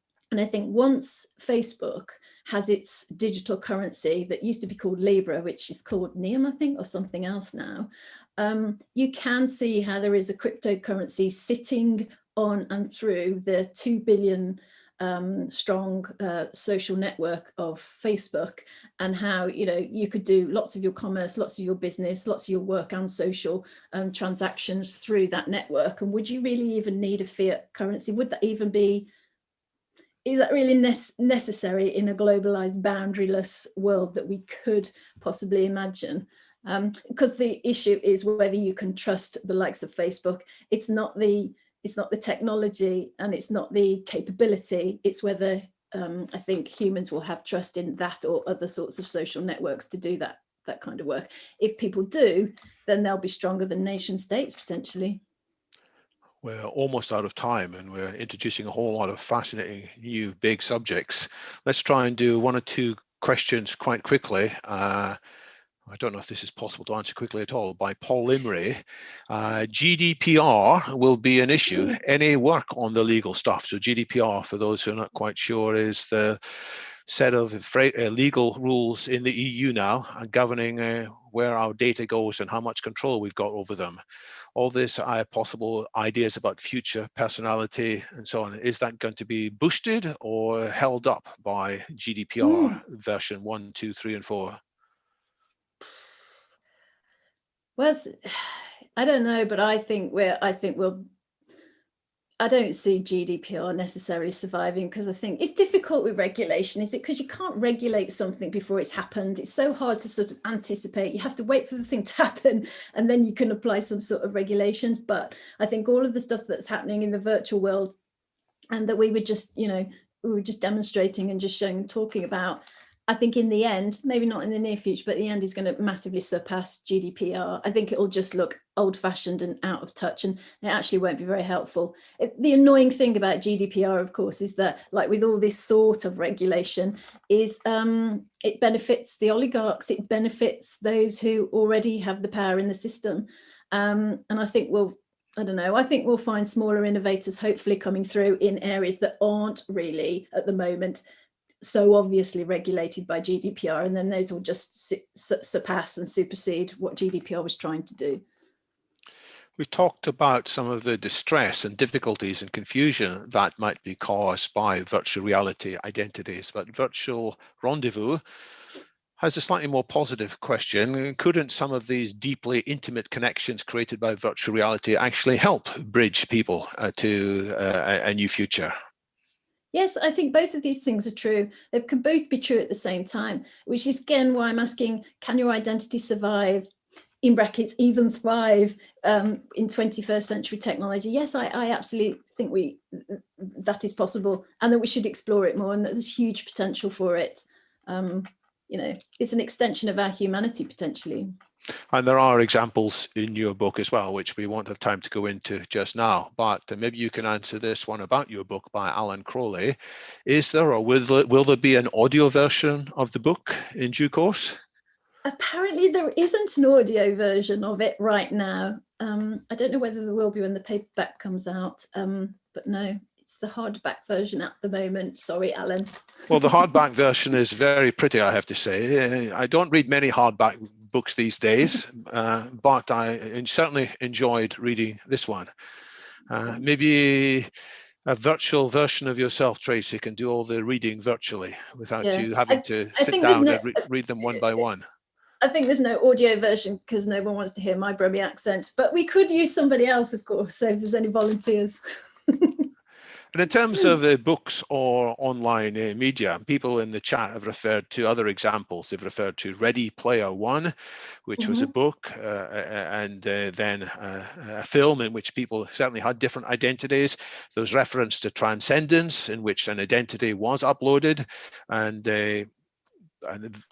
I think once Facebook has its digital currency that used to be called Libra, which is called Neum, I think, or something else now, you can see how there is a cryptocurrency sitting on and through the 2 billion strong social network of Facebook, and how, you know, you could do lots of your commerce, lots of your business, lots of your work and social transactions through that network. And would you really even need a fiat currency? Would that even be, is that really necessary in a globalized, boundaryless world that we could possibly imagine? Because the issue is whether you can trust the likes of Facebook. It's not the technology and it's not the capability. It's whether I think humans will have trust in that or other sorts of social networks to do that kind of work. If people do, then they'll be stronger than nation states potentially. We're almost out of time, and we're introducing a whole lot of fascinating new big subjects. Let's try and do one or two questions quite quickly. I don't know if this is possible to answer quickly at all, by Paul Imrie. GDPR will be an issue. Any work on the legal stuff? So GDPR, for those who are not quite sure, is the set of legal rules in the EU now governing where our data goes and how much control we've got over them. All this possible ideas about future personality and so on, is that going to be boosted or held up by GDPR version 1, 2, 3, and 4? Well, I don't know, but I don't see GDPR necessarily surviving, because I think it's difficult with regulation. Is it because you can't regulate something before it's happened? It's so hard to sort of anticipate. You have to wait for the thing to happen and then you can apply some sort of regulations. But I think all of the stuff that's happening in the virtual world and that we were just demonstrating and just showing and talking about, I think in the end, maybe not in the near future, but the end is going to massively surpass GDPR. I think it'll just look old-fashioned and out of touch, and it actually won't be very helpful. The annoying thing about GDPR, of course, is that, like with all this sort of regulation, is it benefits the oligarchs, it benefits those who already have the power in the system. And I think I think we'll find smaller innovators hopefully coming through in areas that aren't really at the moment so obviously regulated by GDPR, and then those will just surpass and supersede what GDPR was trying to do. We've talked about some of the distress and difficulties and confusion that might be caused by virtual reality identities, but Virtual Rendezvous has a slightly more positive question. Couldn't some of these deeply intimate connections created by virtual reality actually help bridge people to a new future? Yes, I think both of these things are true. They can both be true at the same time, which is again why I'm asking, can your identity survive, in brackets, even thrive in 21st century technology? Yes, I absolutely think that is possible, and that we should explore it more, and that there's huge potential for it. It's an extension of our humanity potentially. And there are examples in your book as well, which we won't have time to go into just now, but maybe you can answer this one about your book by Alan Crowley. Is there, or will there be an audio version of the book in due course? Apparently there isn't an audio version of it right now. I don't know whether there will be when the paperback comes out, but no, it's the hardback version at the moment. Sorry, Alan. Well, the hardback version is very pretty, I have to say. I don't read many hardback books these days, but I certainly enjoyed reading this one. Maybe A virtual version of yourself, Tracy, can do all the reading virtually without you having to sit down and read them one by one. I think there's no audio version because no one wants to hear my Brummie accent, but we could use somebody else, of course, so if there's any volunteers. And in terms of books or online media, people in the chat have referred to other examples. They've referred to Ready Player One, which was a book, and then a film in which people certainly had different identities. There was reference to Transcendence, in which an identity was uploaded, and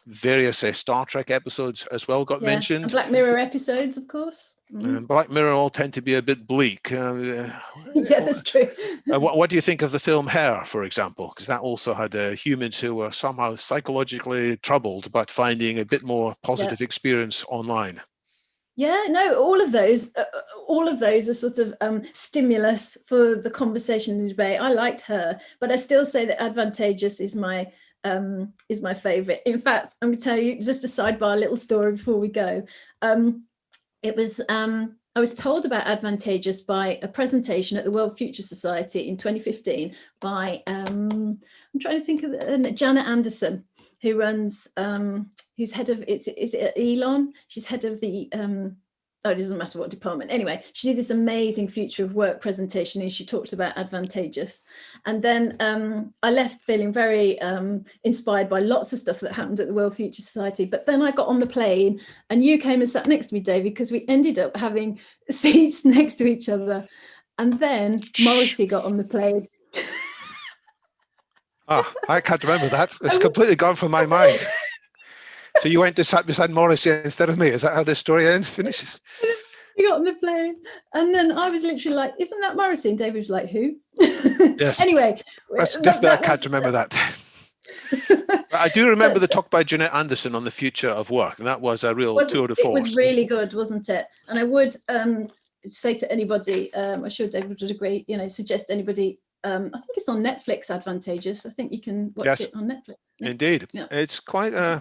various Star Trek episodes as well got mentioned. And Black Mirror episodes, of course. Black Mirror all tend to be a bit bleak. Yeah, that's true. What do you think of the film Her, for example? Because that also had humans who were somehow psychologically troubled, but finding a bit more positive experience online. Yeah, no, all of those are sort of stimulus for the conversation and debate. I liked Her, but I still say that Advantageous is my favorite. In fact, I'm going to tell you just a sidebar, little story before we go. It was I was told about Advantageous by a presentation at the World Future Society in 2015 by I'm trying to think of Janet Anderson, who runs who's head of is it Elon? She's head of the it doesn't matter what department. Anyway, she did this amazing future of work presentation and she talked about Advantageous. And then I left feeling very inspired by lots of stuff that happened at the World Future Society. But then I got on the plane and you came and sat next to me, David, because we ended up having seats next to each other. And then Morrissey got on the plane. I can't remember that. It's completely gone from my mind. So you went to sat beside Morrissey instead of me. Is that how the story finishes? He got on the plane, and then I was literally like, "Isn't that Morrissey?" And David was like, "Who?" Yes. Anyway, that's definitely I can't remember that. I do remember the talk by Jeanette Anderson on the future of work, and that was a real tour de force. It was really good, wasn't it? And I would say to anybody, I'm sure David would agree. Suggest anybody. I think it's on Netflix. Advantageous. I think you can watch it on Netflix. Indeed, it's quite a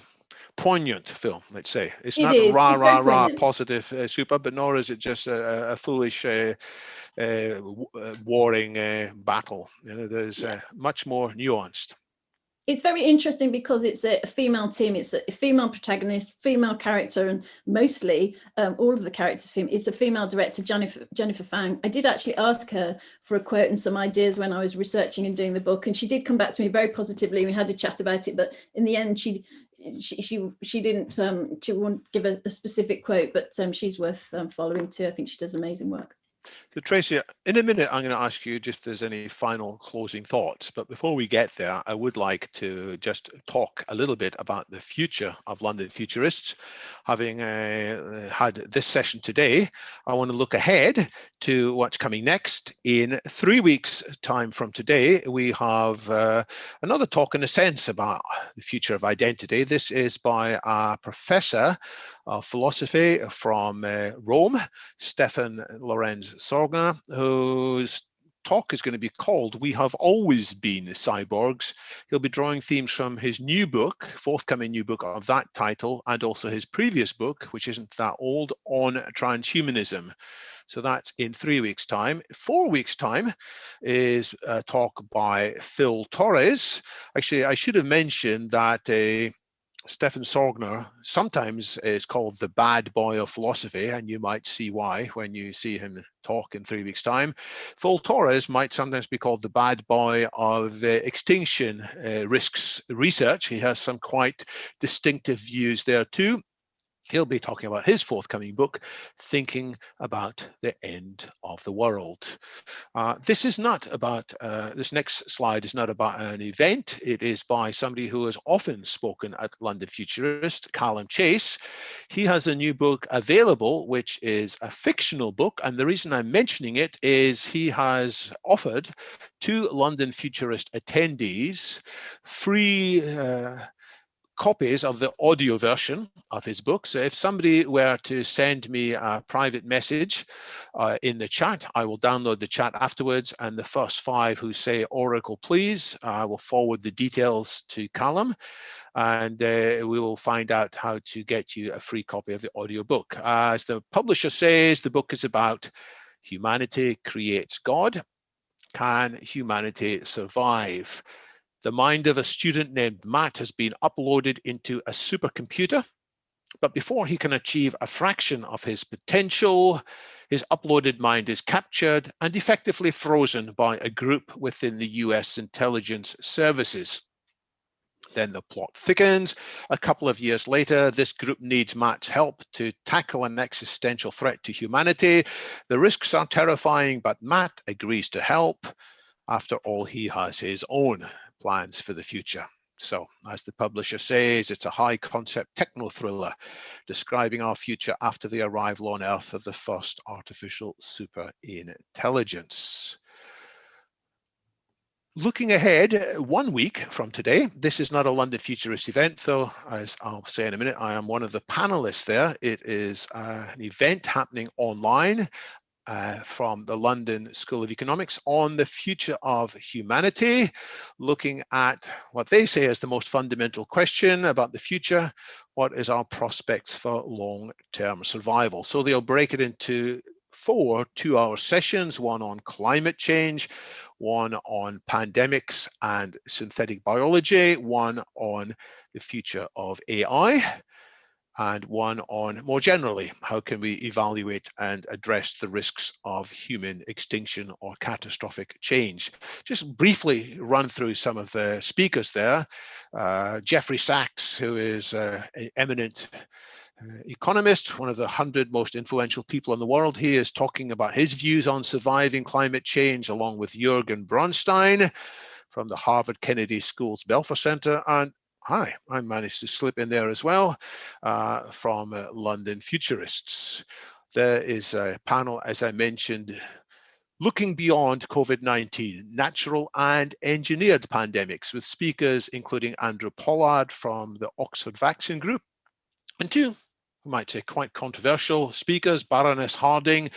poignant film, let's say. It's not rah positive super, but nor is it just a foolish warring battle. There's much more nuanced. It's very interesting because it's a female team. It's a female protagonist, female character, and mostly all of the characters. It's a female director, Jennifer Fang. I did actually ask her for a quote and some ideas when I was researching and doing the book, and she did come back to me very positively. We had a chat about it, but in the end, she didn't. She won't give a specific quote, but she's worth following too. I think she does amazing work. So Tracy, in a minute, I'm going to ask you if there's any final closing thoughts. But before we get there, I would like to just talk a little bit about the future of London Futurists. Having had this session today, I want to look ahead to what's coming next. In 3 weeks' time from today, we have another talk, in a sense, about the future of identity. This is by a professor of philosophy from Rome, Stefan Lorenz Sorgner, whose talk is going to be called "We Have Always Been Cyborgs." He'll be drawing themes from his new book, forthcoming new book of that title, and also his previous book, which isn't that old, on transhumanism. So that's in 3 weeks' time. 4 weeks' time is a talk by Phil Torres. Actually, I should have mentioned that Stefan Sorgner sometimes is called the bad boy of philosophy, and you might see why when you see him talk in 3 weeks' time. Phil Torres might sometimes be called the bad boy of extinction risks research. He has some quite distinctive views there too. He'll be talking about his forthcoming book, Thinking About the End of the World. This is not about, this next slide is not about an event. It is by somebody who has often spoken at London Futurist, Callum Chase. He has a new book available, which is a fictional book. And the reason I'm mentioning it is he has offered to London Futurist attendees free copies of the audio version of his book. So if somebody were to send me a private message in the chat, I will download the chat afterwards, and the first 5 who say Oracle please, I will forward the details to Callum, and we will find out how to get you a free copy of the audio book. As the publisher says, the book is about humanity creates God. Can humanity survive? The mind of a student named Matt has been uploaded into a supercomputer, but before he can achieve a fraction of his potential, his uploaded mind is captured and effectively frozen by a group within the US intelligence services. Then the plot thickens. A couple of years later, this group needs Matt's help to tackle an existential threat to humanity. The risks are terrifying, but Matt agrees to help. After all, he has his own plans for the future. So, as the publisher says, it's a high-concept techno-thriller describing our future after the arrival on Earth of the first artificial super intelligence. Looking ahead, 1 week from today, this is not a London Futurist event, though, as I'll say in a minute, I am one of the panelists there. It is an event happening online from the London School of Economics on the future of humanity, looking at what they say is the most fundamental question about the future: what is our prospects for long-term survival? So they'll break it into 4 two-hour sessions, one on climate change, one on pandemics and synthetic biology, one on the future of AI, and one on, more generally, how can we evaluate and address the risks of human extinction or catastrophic change. Just briefly run through some of the speakers there. Jeffrey Sachs, who is an eminent economist, one of the 100 most influential people in the world. He is talking about his views on surviving climate change, along with Jürgen Bronstein from the Harvard Kennedy School's Belfer Center. And I managed to slip in there as well from London Futurists. There is a panel, as I mentioned, looking beyond COVID-19, natural and engineered pandemics, with speakers including Andrew Pollard from the Oxford Vaccine Group, and 2, we might say, quite controversial speakers: Baroness Harding,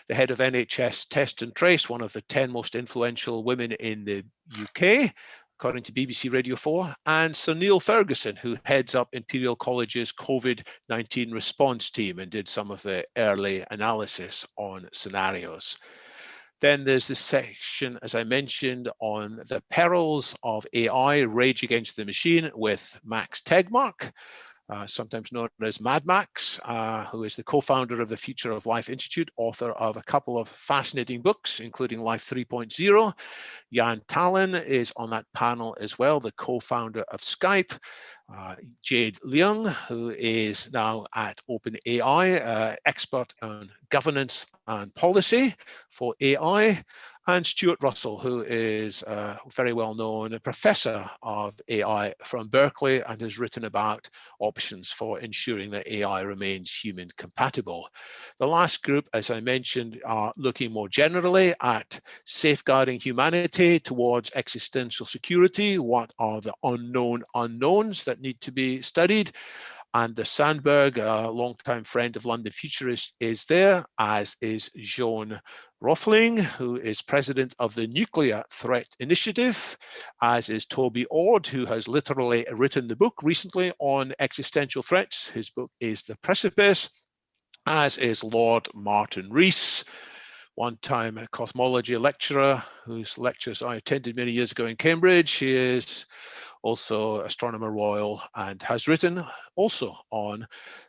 the head of NHS Test and Trace, one of the 10 most influential women in the UK, according to BBC Radio 4, and Sir Neil Ferguson, who heads up Imperial College's COVID-19 response team and did some of the early analysis on scenarios. Then there's this section, as I mentioned, on the perils of AI, Rage Against the Machine, with Max Tegmark, sometimes known as Mad Max, who is the co-founder of the Future of Life Institute, author of a couple of fascinating books, including Life 3.0. Jan Tallinn is on that panel as well, the co-founder of Skype. Jade Leung, who is now at OpenAI, expert on governance and policy for AI. And Stuart Russell, who is a very well-known professor of AI from Berkeley and has written about options for ensuring that AI remains human compatible. The last group, as I mentioned, are looking more generally at safeguarding humanity towards existential security. What are the unknown unknowns that need to be studied? Anders Sandberg, a longtime friend of London Futurists, is there, as is Joan Rothling, who is president of the Nuclear Threat Initiative, as is Toby Ord, who has literally written the book recently on existential threats. His book is The Precipice, as is Lord Martin Rees, one-time cosmology lecturer whose lectures I attended many years ago in Cambridge. He is also Astronomer Royal and has written also on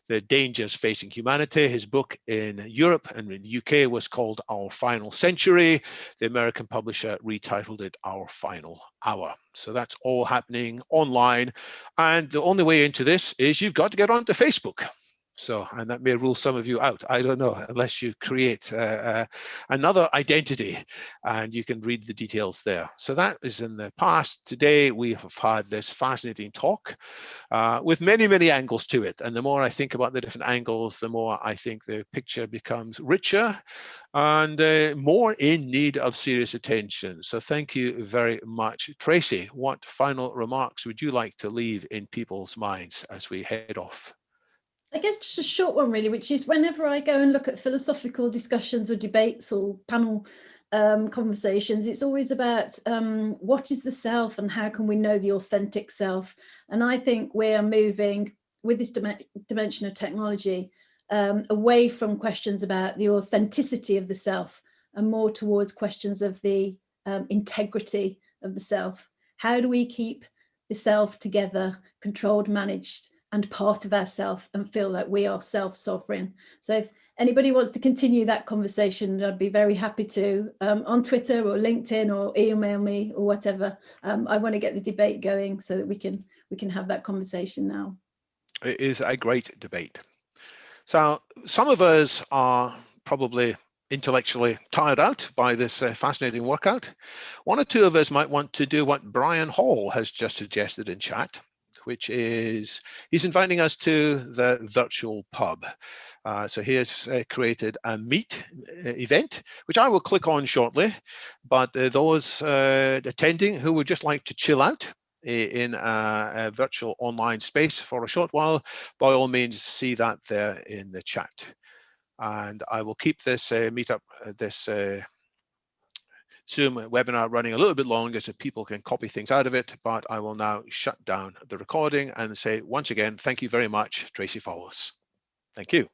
the dangers facing humanity. His book in Europe and in the UK was called Our Final Century. The American publisher retitled it Our Final Hour. So that's all happening online. And the only way into this is you've got to get onto Facebook. So, and that may rule some of you out, I don't know, unless you create another identity and you can read the details there. So that is in the past. Today, we have had this fascinating talk with many, many angles to it. And the more I think about the different angles, the more I think the picture becomes richer and more in need of serious attention. So thank you very much. Tracy, what final remarks would you like to leave in people's minds as we head off? I guess just a short one really, which is whenever I go and look at philosophical discussions or debates or panel conversations, it's always about what is the self and how can we know the authentic self? And I think we are moving with this dimension of technology away from questions about the authenticity of the self and more towards questions of the integrity of the self. How do we keep the self together, controlled, managed, and part of ourself, and feel that we are self-sovereign? So if anybody wants to continue that conversation, I'd be very happy to, on Twitter or LinkedIn or email me or whatever. I want to get the debate going so that we can have that conversation now. It is a great debate. So some of us are probably intellectually tired out by this fascinating workout. One or two of us might want to do what Brian Hall has just suggested in chat, which is he's inviting us to the virtual pub. So he has created a meet event, which I will click on shortly. But those attending who would just like to chill out in a virtual online space for a short while, by all means, see that there in the chat. And I will keep this meetup, this Zoom webinar running a little bit longer so people can copy things out of it, but I will now shut down the recording and say once again, thank you very much, Tracy Follows. Thank you.